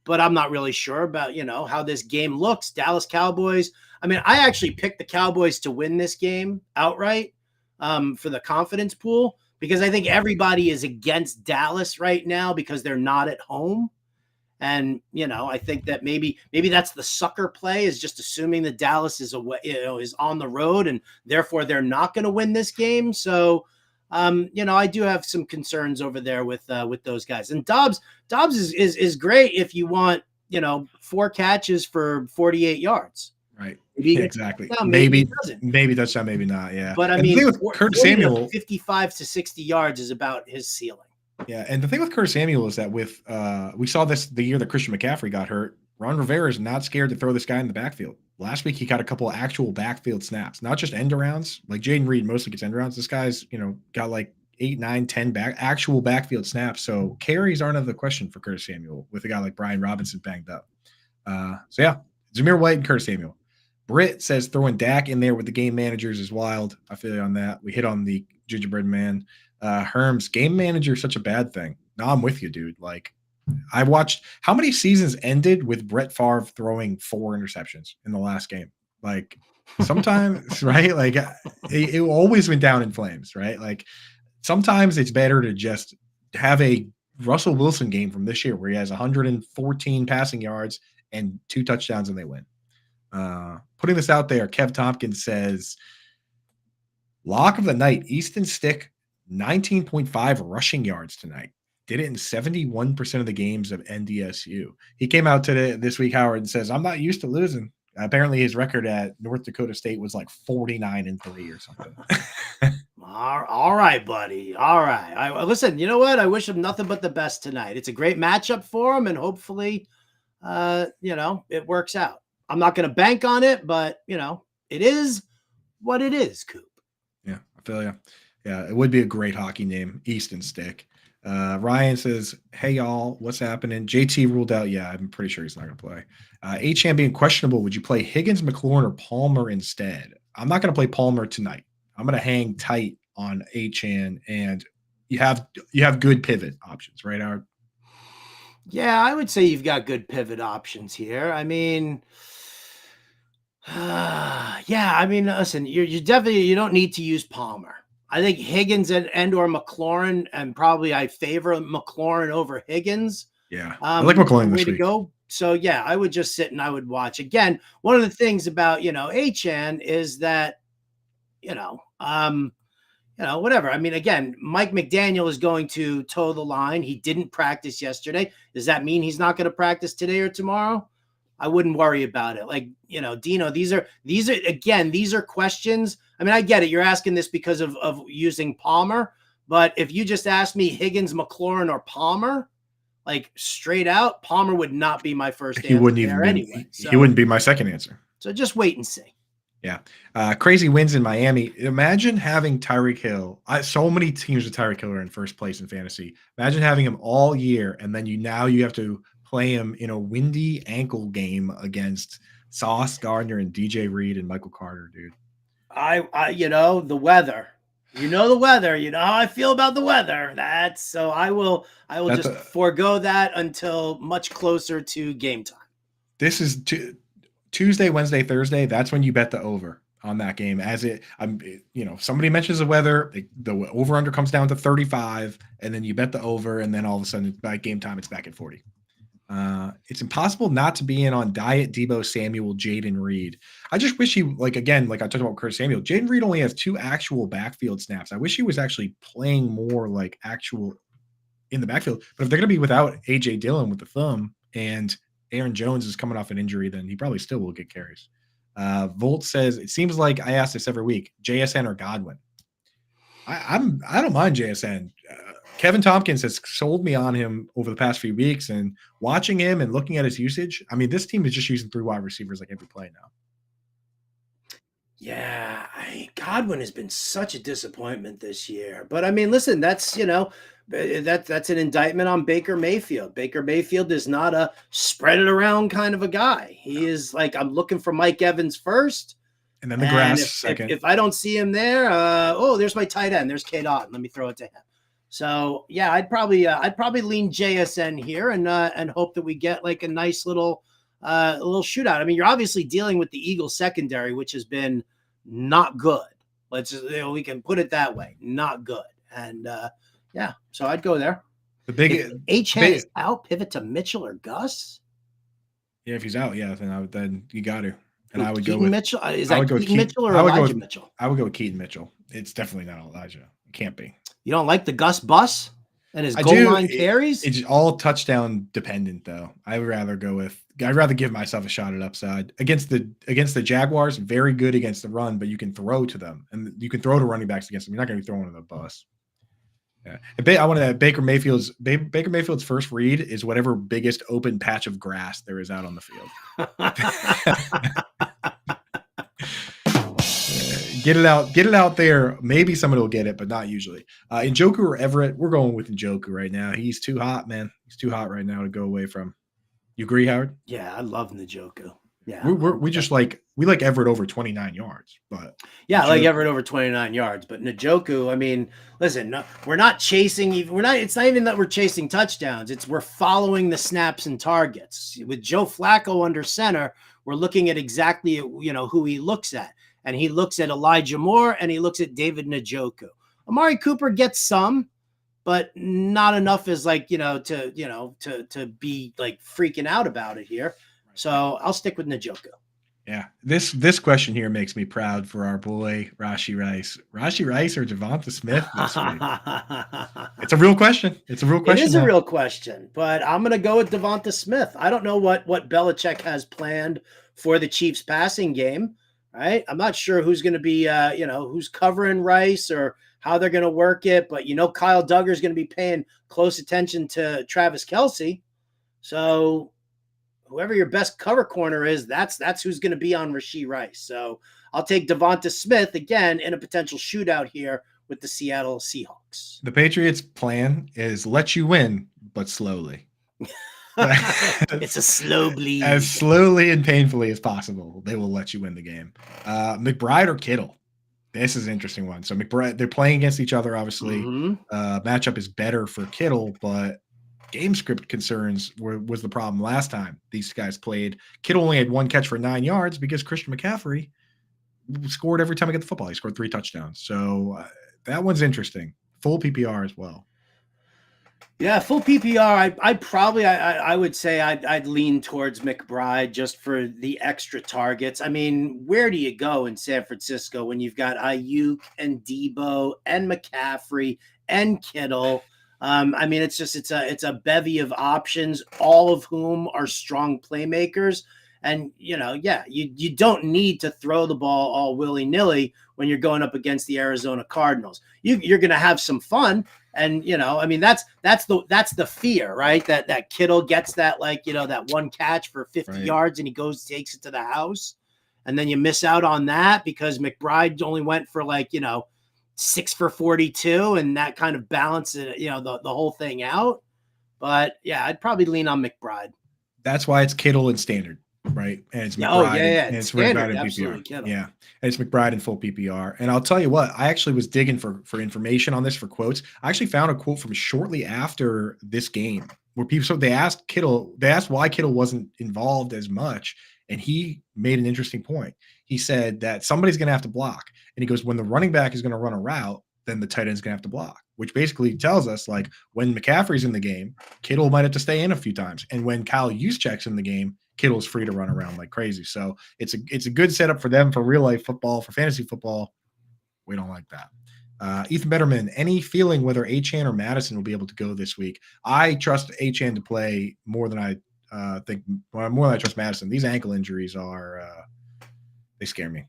but I'm not really sure about, how this game looks. Dallas Cowboys. I mean, I actually picked the Cowboys to win this game outright for the confidence pool, because I think everybody is against Dallas right now because they're not at home. And, I think that maybe that's the sucker play, is just assuming that Dallas is away, is on the road, and therefore they're not going to win this game. So, I do have some concerns over there with those guys. And Dobbs is great if you want, 4 catches for 48 yards. Right. Maybe Exactly. maybe Maybe touchdown, maybe not. Yeah. But I And the mean, thing with Curtis Samuel, 55 to 60 yards is about his ceiling. yeah, and the thing with Curtis Samuel is that with we saw this the year that Christian McCaffrey got hurt. Ron Rivera is not scared to throw this guy in the backfield. Last week he got a couple of actual backfield snaps, not just end arounds. Like Jaden Reed mostly gets end arounds. This guy's got like 8, 9, 10 actual backfield snaps. So carries aren't out of the question for Curtis Samuel with a guy like Brian Robinson banged up. So yeah, Zamir White and Curtis Samuel. Britt says throwing Dak in there with the game managers is wild. I feel you on that. We hit on the gingerbread man. Herms, game manager is such a bad thing. No, I'm with you, dude. Like, I watched how many seasons ended with Brett Favre throwing 4 interceptions in the last game. Like, sometimes, right? Like, it always went down in flames, right? Like, sometimes it's better to just have a Russell Wilson game from this year where he has 114 passing yards and 2 touchdowns and they win. Putting this out there, Kev Tompkins says, lock of the night, Easton Stick, 19.5 rushing yards tonight. Did it in 71% of the games of NDSU. He came out this week, Howard, and says, I'm not used to losing. Apparently his record at North Dakota State was like 49-3 or something. All right, buddy. All right. Listen, you know what? I wish him nothing but the best tonight. It's a great matchup for him, and hopefully, it works out. I'm not going to bank on it, but, it is what it is, Coop. Yeah, I feel you. Yeah, it would be a great hockey name, Easton Stick. Ryan says, hey, y'all, what's happening? JT ruled out. Yeah, I'm pretty sure he's not going to play. Achane being questionable. Would you play Higgins, McLaurin, or Palmer instead? I'm not going to play Palmer tonight. I'm going to hang tight on Achane, and you have good pivot options, right, Howard? Yeah, I would say you've got good pivot options here. I mean, listen, you definitely, you don't need to use Palmer. I think Higgins and or McLaurin, and probably I favor McLaurin over Higgins. Yeah, I like McLaurin this week. Go. So yeah, I would just sit and I would watch. Again, one of the things about Achane is that whatever. I mean, again, Mike McDaniel is going to toe the line. He didn't practice yesterday. Does that mean he's not going to practice today or tomorrow? I wouldn't worry about it. Like, Dino, these are questions. I mean, I get it. You're asking this because of using Palmer, but if you just asked me Higgins, McLaurin, or Palmer, like straight out, Palmer would not be my first answer. He wouldn't even anyway. He wouldn't be my second answer. So just wait and see. Yeah. Crazy wins in Miami. Imagine having Tyreek Hill. So many teams with Tyreek Hill are in first place in fantasy. Imagine having him all year, and then you have to play him in a windy ankle game against Sauce Gardner and DJ Reed and Michael Carter, dude. The weather. The weather. You know how I feel about the weather. I will just forego that until much closer to game time. This is Tuesday, Wednesday, Thursday. That's when you bet the over on that game. Somebody mentions the weather, the over under comes down to 35, and then you bet the over, and then all of a sudden by game time it's back at 40. It's impossible not to be in on Diet, Debo Samuel, Jaden Reed. I just wish he, like I talked about Curtis Samuel, Jaden Reed only has 2 actual backfield snaps. I wish he was actually playing more like actual in the backfield. But if they're going to be without A.J. Dillon with the thumb and Aaron Jones is coming off an injury, then he probably still will get carries. Volt says, it seems like I ask this every week, JSN or Godwin. I don't mind JSN. Kevin Tompkins has sold me on him over the past few weeks, and watching him and looking at his usage, I mean, this team is just using 3 wide receivers like every play now. Yeah, Godwin has been such a disappointment this year. But I mean, listen, that's, that's an indictment on Baker Mayfield. Baker Mayfield is not a spread it around kind of a guy. He is like, I'm looking for Mike Evans first. And then the grass if I don't see him there, there's my tight end. There's K. Dot. Let me throw it to him. So yeah, I'd probably lean JSN here and hope that we get like a nice little shootout. I mean, you're obviously dealing with the Eagles secondary, which has been not good. We can put it that way, not good. And yeah, so I'd go there. The big is out, pivot to Mitchell or Gus. Yeah, if he's out, yeah, then you got to. And I would Keaton go with Mitchell. Is that Keaton Mitchell or Elijah Mitchell? I would go with Keaton Mitchell. It's definitely not Elijah. It can't be. You don't like the Gus bus and his goal line carries? It's all touchdown dependent, though. I'd rather give myself a shot at upside against the Jaguars. Very good against the run, but you can throw to them, and you can throw to running backs against them. You're not going to be throwing to the bus. Yeah, I want to Baker Mayfield's first read is whatever biggest open patch of grass there is out on the field. Get it out there. Maybe somebody will get it, but not usually. Njoku or Everett, we're going with Njoku right now. He's too hot, man. He's too hot right now to go away from. You agree, Howard? Yeah, I love Njoku. Yeah, we like Everett over 29 yards, but yeah, I like Everett over 29 yards. But Njoku, I mean, listen, no, we're not chasing. It's not even that we're chasing touchdowns. We're following the snaps and targets. With Joe Flacco under center, we're looking at exactly who he looks at, and he looks at Elijah Moore and he looks at David Njoku. Amari Cooper gets some, but not enough as to be like freaking out about it here. So I'll stick with Njoku. Yeah, this question here makes me proud for our boy Rashee Rice. Rashee Rice or Devonta Smith this week? It's a real question. It is a real question, but I'm going to go with Devonta Smith. I don't know what Belichick has planned for the Chiefs passing game, right? I'm not sure who's going to be, who's covering Rice or how they're going to work it, but Kyle Duggar is going to be paying close attention to Travis Kelce. So whoever your best cover corner is, that's who's going to be on Rashee Rice. So I'll take Devonta Smith again in a potential shootout here with the Seattle Seahawks. The Patriots' plan is let you win, but slowly. It's a slow bleed. As slowly and painfully as possible, they will let you win the game. McBride or Kittle? This is an interesting one. So McBride, they're playing against each other, obviously. Matchup is better for Kittle, but game script concerns was the problem last time these guys played. Kittle only had one catch for 9 yards because Christian McCaffrey scored every time he got the football. He scored 3 touchdowns. So that one's interesting. Full PPR as well. Yeah, full PPR. I would say I'd lean towards McBride just for the extra targets. I mean, where do you go in San Francisco when you've got Ayuk and Debo and McCaffrey and Kittle? I mean, it's a bevy of options, all of whom are strong playmakers. And, you don't need to throw the ball all willy-nilly when you're going up against the Arizona Cardinals. You're going to have some fun. And, I mean, that's the fear, right? That Kittle gets that, that one catch for 50 yards and he takes it to the house. And then you miss out on that because McBride only went for 6 for 42, and that kind of balances the whole thing out. But yeah, I'd probably lean on McBride. That's why it's Kittle and standard, right? And it's McBride. And it's McBride and PPR. Kittle. Yeah, and it's McBride and full PPR. And I'll tell you what, I actually was digging for information on this, for quotes. I actually found a quote from shortly after this game where they asked why Kittle wasn't involved as much, and he made an interesting point. He said that somebody's going to have to block. And he goes, when the running back is going to run a route, then the tight end's going to have to block, which basically tells us when McCaffrey's in the game, Kittle might have to stay in a few times. And when Kyle Juszczyk's in the game, Kittle's free to run around like crazy. So it's a good setup for them for real life football, for fantasy football. We don't like that. Ethan Betterman, any feeling whether Achane or Madison will be able to go this week? I trust Achane to play more than I trust Madison. These ankle injuries they scare me.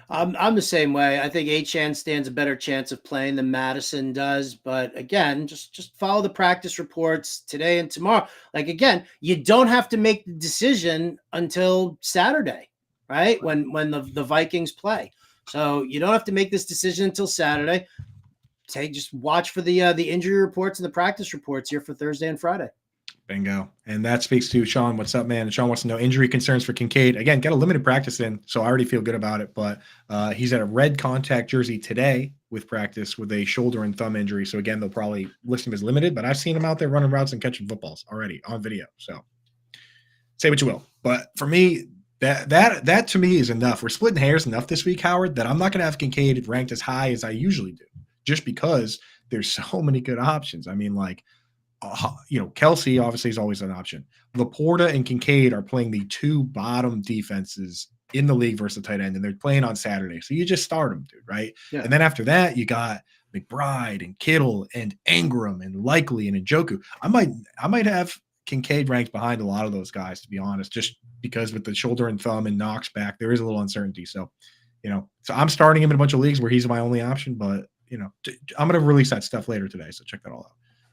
I'm the same way. I think Achane stands a better chance of playing than Madison does. But again, just follow the practice reports today and tomorrow. Again, you don't have to make the decision until Saturday, right? When the Vikings play. So you don't have to make this decision until Saturday. just watch for the injury reports and the practice reports here for Thursday and Friday. Bingo. And that speaks to Sean. What's up, man? And Sean wants to know injury concerns for Kincaid. Again, got a limited practice in, so I already feel good about it. But he's at a red contact jersey today with practice with a shoulder and thumb injury. So again, they'll probably list him as limited, but I've seen him out there running routes and catching footballs already on video. So say what you will. But for me, that to me is enough. We're splitting hairs enough this week, Howard, that I'm not going to have Kincaid ranked as high as I usually do, just because there's so many good options. I mean, like, Kelsey obviously is always an option. Laporta and Kincaid are playing the two bottom defenses in the league versus the tight end, and they're playing on Saturday. So you just start them, dude, right? Yeah. And then after that, you got McBride and Kittle and Ingram and Likely and Njoku. I might have Kincaid ranked behind a lot of those guys, to be honest, just because with the shoulder and thumb and Knox back, there is a little uncertainty. So, so I'm starting him in a bunch of leagues where he's my only option, but I'm going to release that stuff later today. So check that all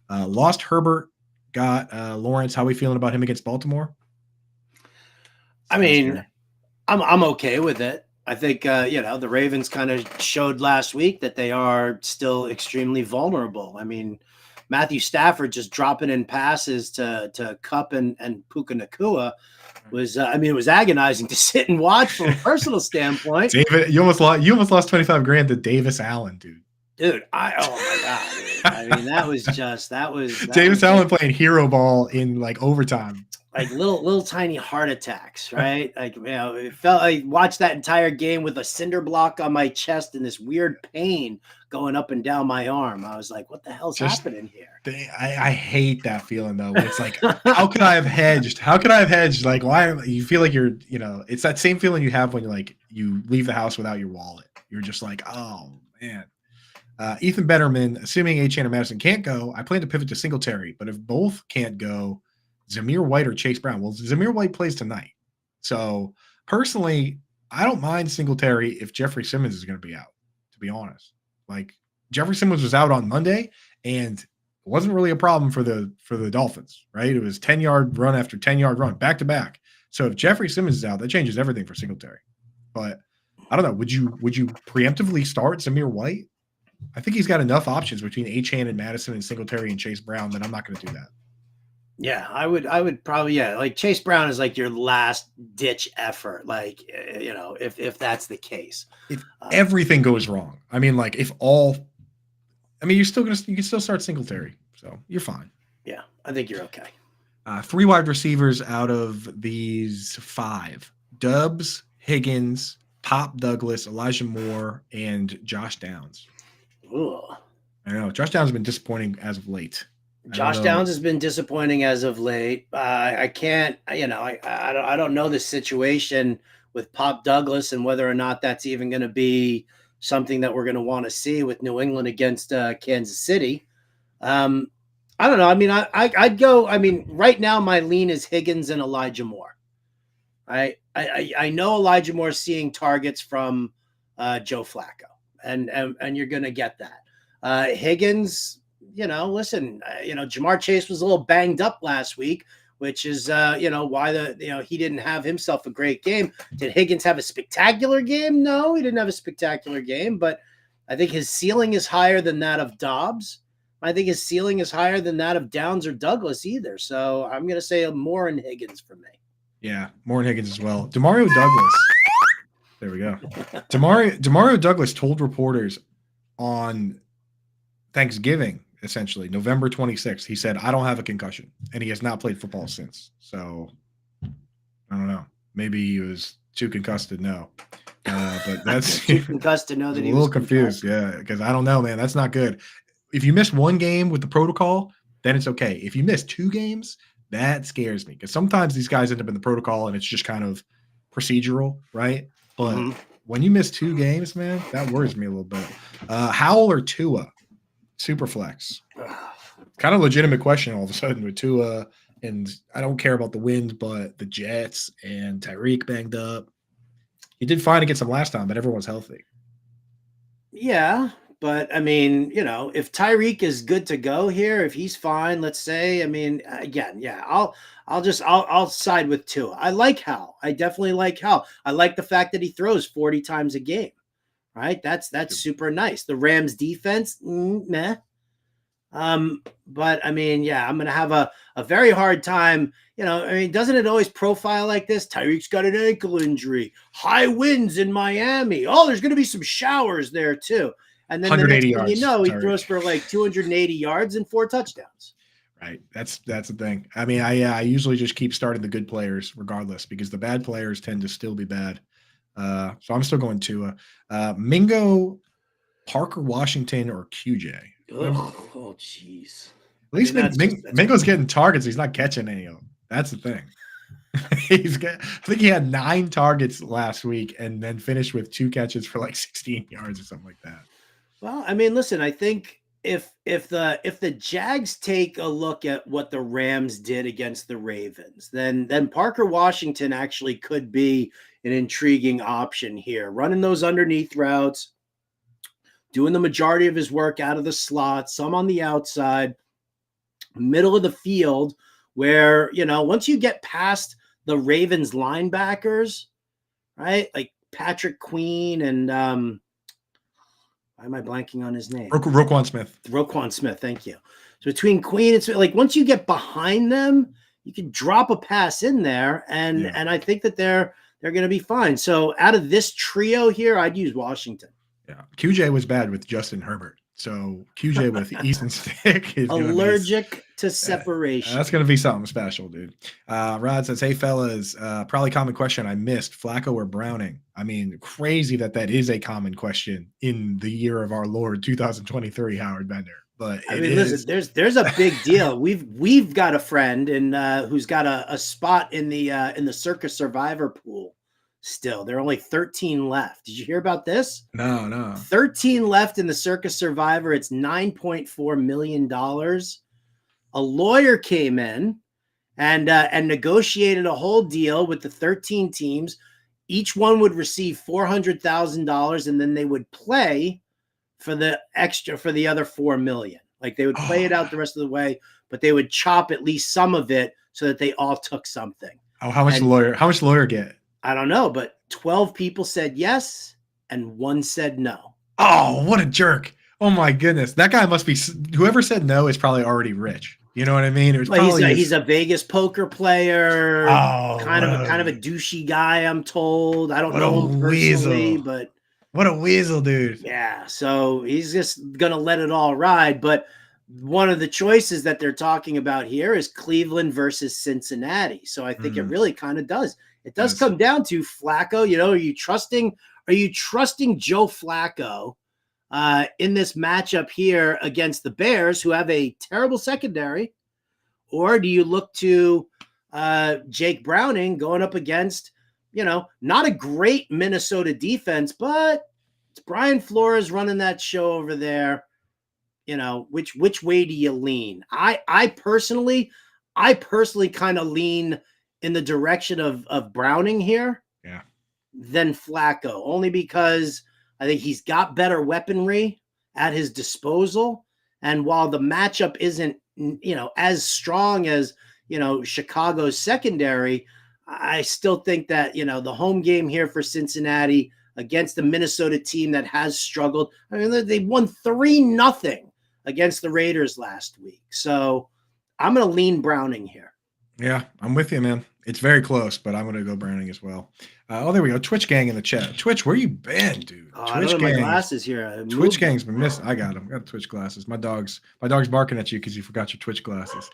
out. Lost Herbert, got Lawrence. How are we feeling about him against Baltimore? I mean, I'm okay with it. I think the Ravens kind of showed last week that they are still extremely vulnerable. I mean, Matthew Stafford just dropping in passes to Kupp and Puka Nacua was it was agonizing to sit and watch from a personal standpoint. David, you almost lost $25,000 to Davis Allen, dude. Dude, oh my God. Dude. I mean, that was Davis Allen playing hero ball in like overtime. Like little tiny heart attacks, right? Like, it felt I watched that entire game with a cinder block on my chest and this weird pain going up and down my arm. I was like, what the hell's happening here? I hate that feeling though. It's like, how could I have hedged? How could I have hedged? Like, why you feel like you're, it's that same feeling you have when you leave the house without your wallet. You're just like, oh man. Ethan Betterman, assuming Achane or Madison can't go, I plan to pivot to Singletary, but if both can't go, Zamir White or Chase Brown. Well, Zamir White plays tonight. So personally, I don't mind Singletary if Jeffrey Simmons is going to be out, to be honest. Like, Jeffrey Simmons was out on Monday and it wasn't really a problem for the Dolphins, right? It was 10-yard run after 10-yard run back to back. So if Jeffrey Simmons is out, that changes everything for Singletary. But I don't know. Would you preemptively start Zamir White? I think he's got enough options between Achane and Madison and Singletary and Chase Brown that I'm not going to do that. Yeah, I would probably, like Chase Brown is like your last ditch effort. Like, if that's the case, if everything goes wrong, I mean, like you can still start Singletary. So you're fine. Yeah, I think you're okay. 3 wide receivers out of these 5: Dubs, Higgins, Pop Douglas, Elijah Moore, and Josh Downs. Ugh. I know Josh Downs has been disappointing as of late. Josh Downs has been disappointing as of late. I can't, I don't know the situation with Pop Douglas and whether or not that's even going to be something that we're going to want to see with New England against Kansas City. I don't know. I mean, I'd go. I mean, right now my lean is Higgins and Elijah Moore. I know Elijah Moore is seeing targets from Joe Flacco, and you're going to get that. Higgins. Listen, Jamar Chase was a little banged up last week, which is, why he didn't have himself a great game. Did Higgins have a spectacular game? No, he didn't have a spectacular game, but I think his ceiling is higher than that of Dobbs. I think his ceiling is higher than that of Downs or Douglas either. So I'm going to say Moore and Higgins for me. Yeah, Moore and Higgins as well. Demario Douglas. There we go. Demario Douglas told reporters on Thanksgiving, essentially, November 26th, he said, I don't have a concussion, and he has not played football since. So, I don't know. Maybe he was too concussed to know. But that's too concussed to know that he was a little confused. Yeah, because I don't know, man. That's not good. If you miss one game with the protocol, then it's okay. If you miss 2 games, that scares me, because sometimes these guys end up in the protocol and it's just kind of procedural, right? But when you miss 2 games, man, that worries me a little bit. Howell or Tua? Superflex. Kind of legitimate question all of a sudden with Tua, and I don't care about the wind, but the Jets and Tyreek banged up. He did fine against them last time, but everyone's healthy. Yeah, but I mean, if Tyreek is good to go here, if he's fine, let's say, I mean, again, yeah, I'll side with Tua. I like Hal. I definitely like Hal. I like the fact that he throws 40 times a game. right? That's super nice. The Rams defense, meh. But I mean, yeah, I'm gonna have a very hard time. I mean, doesn't it always profile like this? Tyreek's got an ankle injury, high winds in Miami. Oh, there's gonna be some showers there too. And then the next 180 thing yards. you know, he Tyreek. throws for like 280 yards and 4 touchdowns. Right. That's the thing. I mean, I usually just keep starting the good players regardless because the bad players tend to still be bad. So I'm still going to Mingo, Parker Washington, or QJ. Oh, jeez. At least Mingo's getting targets. He's not catching any of them. That's the thing. I think he had 9 targets last week and then finished with 2 catches for like 16 yards or something like that. Well, I mean, listen, I think if the Jags take a look at what the Rams did against the Ravens, then Parker Washington actually could be an intriguing option here, running those underneath routes, doing the majority of his work out of the slot, some on the outside, middle of the field, where, once you get past the Ravens linebackers, right? Like Patrick Queen and why am I blanking on his name? Roquan Smith. Roquan Smith, thank you. So between Queen and like once you get behind them, you can drop a pass in there, and I think that they're going to be fine. So out of this trio here, I'd use Washington. Yeah, QJ was bad with Justin Herbert. So QJ with Easton Stick is allergic to separation. That's going to be something special, dude. Rod says, "Hey fellas, probably common question I missed: Flacco or Browning?" I mean, crazy that is a common question in the year of our Lord 2023, Howard Bender. But I mean, listen, there's a big deal. We've got a friend who's got a spot in the Circus Survivor pool. Still, there are only 13 left. Did you hear about this? No. 13 left in the Circus Survivor. It's $9.4 million. A lawyer came in and negotiated a whole deal with the 13 teams. Each one would receive $400,000, and then they would play for the other $4 million. Like they would play it out the rest of the way, but they would chop at least some of it so that they all took something. Oh, how much lawyer get? I don't know, but 12 people said yes and 1 said no. Oh, what a jerk. Oh my goodness. That guy must be, whoever said no is probably already rich. You know what I mean? It was he's a Vegas poker player. Oh, kind of a douchey guy, I'm told. I don't know him personally, but what a weasel, dude. Yeah, so he's just gonna let it all ride. But one of the choices that they're talking about here is Cleveland versus Cincinnati. So I think it really kind of does. It does come down to Flacco. Are you trusting Joe Flacco in this matchup here against the Bears, who have a terrible secondary? Or do you look to Jake Browning going up against, not a great Minnesota defense, but it's Brian Flores running that show over there. Which way do you lean? I personally kind of lean in the direction of Browning here, than Flacco, only because I think he's got better weaponry at his disposal. And while the matchup isn't, as strong as, Chicago's secondary, I still think that, the home game here for Cincinnati against the Minnesota team that has struggled. I mean, they won 3-0 against the Raiders last week. So I'm going to lean Browning here. Yeah, I'm with you, man. It's very close, but I'm going to go Browning as well. There we go. Twitch gang in the chat. Twitch, where you been, dude? Twitch gang. My glasses here. Twitch gang's been missing. I got them. I got Twitch glasses. My dog's barking at you because you forgot your Twitch glasses.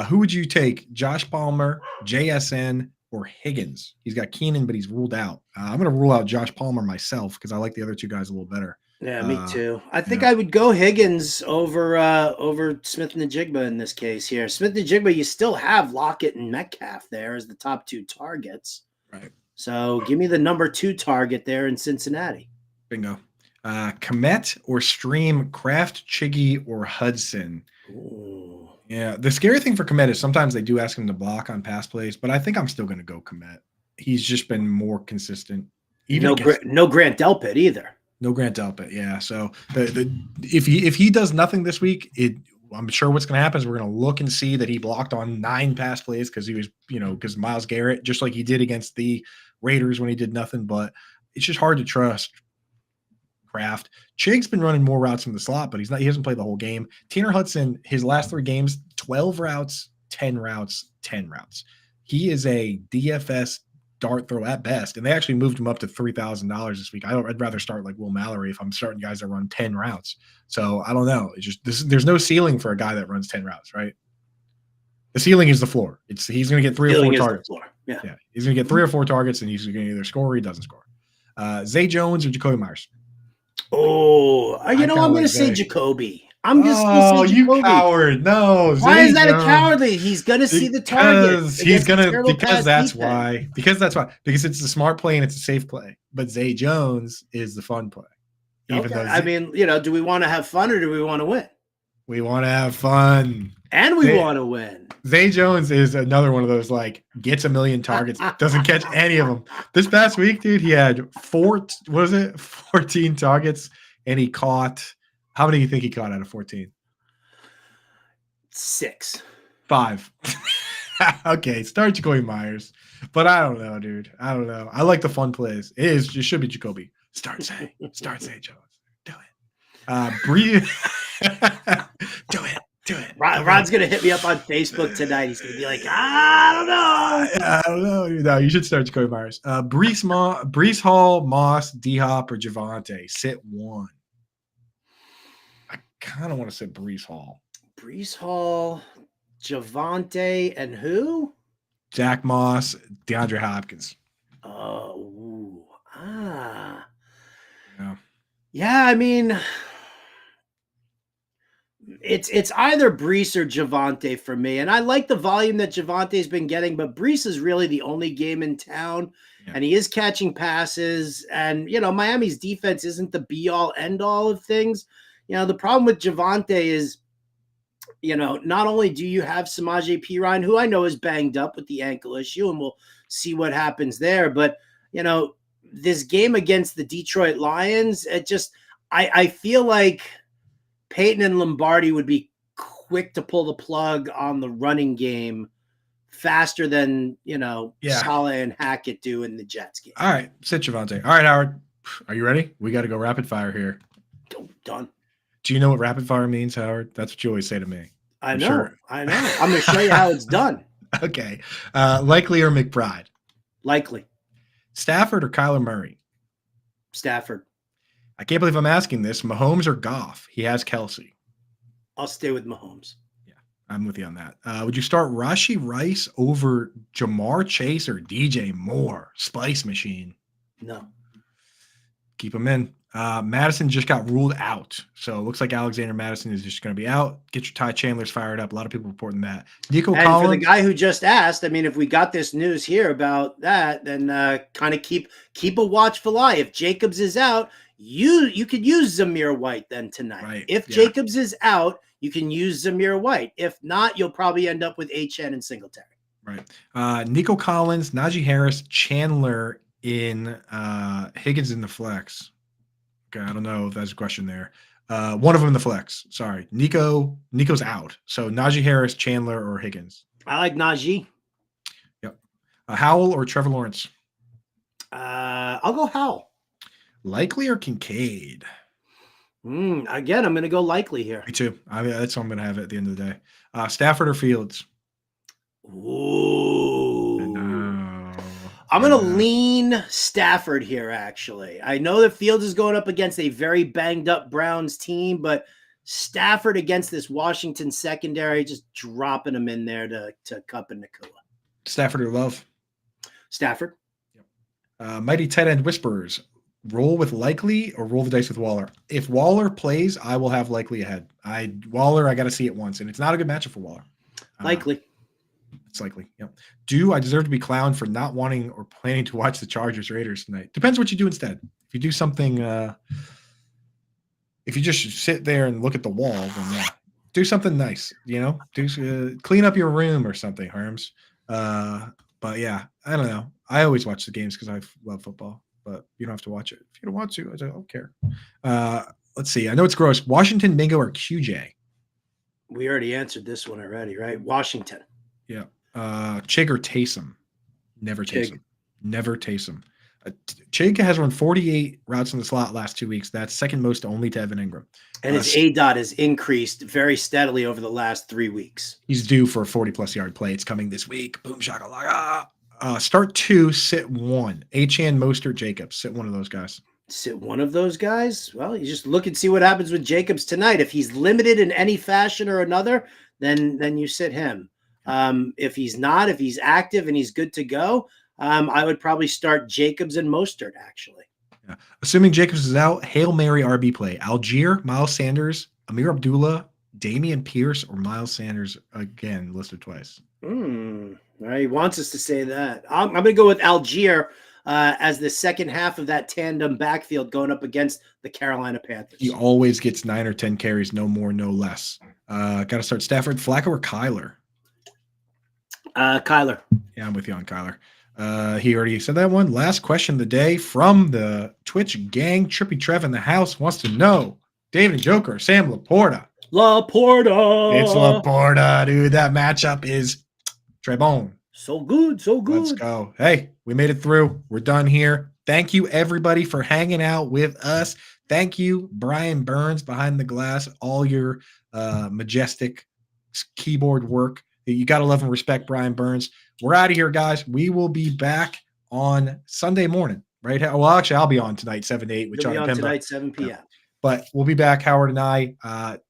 Who would you take? Josh Palmer, JSN, or Higgins? He's got Keenan, but he's ruled out. I'm going to rule out Josh Palmer myself because I like the other 2 guys a little better. Yeah, me too. I think I would go Higgins over Smith-Njigba in this case here. Smith-Njigba, you still have Lockett and Metcalf there as the top 2 targets. Right. So give me the number 2 target there in Cincinnati. Bingo. Komet or Stream, Kraft, Chiggy, or Hudson? Ooh. Yeah, the scary thing for Komet is sometimes they do ask him to block on pass plays, but I think I'm still going to go Komet. He's just been more consistent. No Grant Delpit either. No Grant Delpit, yeah. So if he does nothing this week, I'm sure what's going to happen is we're going to look and see that he blocked on 9 pass plays because he was, because Myles Garrett, just like he did against the Raiders when he did nothing. But it's just hard to trust craft. Chig's been running more routes from the slot, but he hasn't played the whole game. Tanner Hudson, his last 3 games, 12 routes, 10 routes, 10 routes. He is a DFS dart throw at best, and they actually moved him up to $3,000 this week. I'd rather start like Will Mallory if I'm starting guys that run 10 routes. So I don't know. It's just there's no ceiling for a guy that runs 10 routes, right? The ceiling is the floor. He's going to get 3 or 4 targets. Yeah, He's going to get 3 or 4 targets, and he's going to either score or he doesn't score. Zay Jones or Jacoby Myers? Oh, I'm going to say Jacoby. I'm just going to say Jacoby. You coward. No. Why is that a cowardly? He's going to see the target. Because that's why. Because it's a smart play and it's a safe play. But Zay Jones is the fun play. Do we want to have fun or do we want to win? We want to have fun. And we want to win. Zay Jones is another one of those, like, gets a million targets, doesn't catch any of them. This past week, dude, he had 14 targets, and he caught – how many do you think he caught out of 14? 6. 5. Okay, start Jacoby Myers. But I don't know, dude. I don't know. I like the fun plays. It should be Jacoby. Start Zay Jones. Do it. Breathe. Do it. Rod's gonna hit me up on Facebook tonight. He's gonna be like, I don't know. No, you should start Jacoby Myers. Brees Hall, Moss, D-Hop, or Javonte. Sit 1. I kind of want to sit Brees Hall. Brees Hall, Javonte, and who? Zach Moss, DeAndre Hopkins. Yeah, I mean, it's either Brees or Javonte for me. And I like the volume that Javante's been getting, but Brees is really the only game in town, and he is catching passes. And, Miami's defense isn't the be-all, end-all of things. The problem with Javonte is, not only do you have Samaje Perine, who I know is banged up with the ankle issue, and we'll see what happens there, but, this game against the Detroit Lions, I feel like Peyton and Lombardi would be quick to pull the plug on the running game faster than, Saleh and Hackett do in the Jets game. All right, sit Javonte. All right, Howard, are you ready? We got to go rapid fire here. Done. Do you know what rapid fire means, Howard? That's what you always say to me. I know. I'm going to show you how it's done. Okay. Likely or McBride? Likely. Stafford or Kyler Murray? Stafford. I can't believe I'm asking this. Mahomes or Goff? He has Kelsey. I'll stay with Mahomes. Yeah, I'm with you on that. Would you start Rashee Rice over Jamar Chase or DJ Moore? Spice machine. No. Keep him in. Madison just got ruled out. So it looks like Alexander Madison is just going to be out. Get your Ty Chandlers fired up. A lot of people reporting that. Nico Collins. For the guy who just asked, I mean, if we got this news here about that, then kind of keep a watchful eye. If Jacobs is out, you could use Zamir White then tonight. Right. If Jacobs is out, you can use Zamir White. If not, you'll probably end up with HN and Singletary. Right. Nico Collins, Najee Harris, Chandler in Higgins in the flex. Okay, I don't know if that's a question there. One of them in the flex. Sorry. Nico's out. So Najee Harris, Chandler, or Higgins? I like Najee. Yep. Howell or Trevor Lawrence? I'll go Howell. Likely or Kincaid? Again, I'm going to go Likely here. Me too. That's what I'm going to have at the end of the day. Stafford or Fields? Ooh. I'm going to lean Stafford here, actually. I know that Fields is going up against a very banged-up Browns team, but Stafford against this Washington secondary, just dropping him in there to Kupp and Nakua. Stafford or Love? Stafford. Mighty tight end whisperers. Roll with Likely or roll the dice with Waller? If Waller plays, I will have Likely ahead. Waller, I got to see it once, and it's not a good matchup for Waller. Likely. It's likely. Yep. Do I deserve to be clowned for not wanting or planning to watch the Chargers Raiders tonight? Depends what you do instead. If you do something, if you just sit there and look at the wall, then do something nice. Do clean up your room or something, Herms. But yeah, I don't know. I always watch the games because I love football, but you don't have to watch it if you don't want to. I don't care. Let's see. I know it's gross. Washington, Mingo, or QJ? We already answered this one already, right? Washington. Yeah. Chig or Taysom? Never Taysom. Never Taysom. Chayka has run 48 routes in the slot last 2 weeks. That's second most only to Evan Ingram. And his ADOT has increased very steadily over the last 3 weeks. He's due for a 40-plus yard play. It's coming this week. Boom shakalaka. Start 2, sit 1. Achane, Mostert, Jacobs. Sit one of those guys. Sit one of those guys? Well, you just look and see what happens with Jacobs tonight. If he's limited in any fashion or another, then you sit him. If he's not, if he's active and he's good to go, I would probably start Jacobs and Mostert, actually. Yeah. Assuming Jacobs is out, Hail Mary RB play. Algier, Miles Sanders, Amir Abdullah, Damian Pierce, or Miles Sanders again listed twice. He wants us to say that. I'm going to go with Algier as the second half of that tandem backfield going up against the Carolina Panthers. He always gets 9 or 10 carries, no more, no less. Got to start Stafford, Flacco, or Kyler? Kyler. Yeah, I'm with you on Kyler. He already said that one. Last question of the day from the Twitch gang. Trippy Trev in the house wants to know, David and Joker, Sam Laporta. Laporta. It's Laporta, dude. That matchup is Trebon. So good, so good. Let's go. Hey, we made it through. We're done here. Thank you, everybody, for hanging out with us. Thank you, Brian Burns, behind the glass, all your majestic keyboard work. You got to love and respect Brian Burns. We're out of here, guys. We will be back on Sunday morning, right? Well, actually, I'll be on tonight, 7 to 8 with John and Pimba. Tonight, 7 p.m. Yeah. But we'll be back, Howard and I,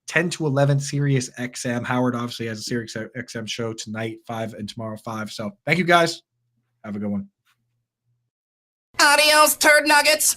10 to 11, Sirius XM. Howard obviously has a Sirius XM show tonight, 5, and tomorrow, 5. So thank you, guys. Have a good one. Adios, turd nuggets.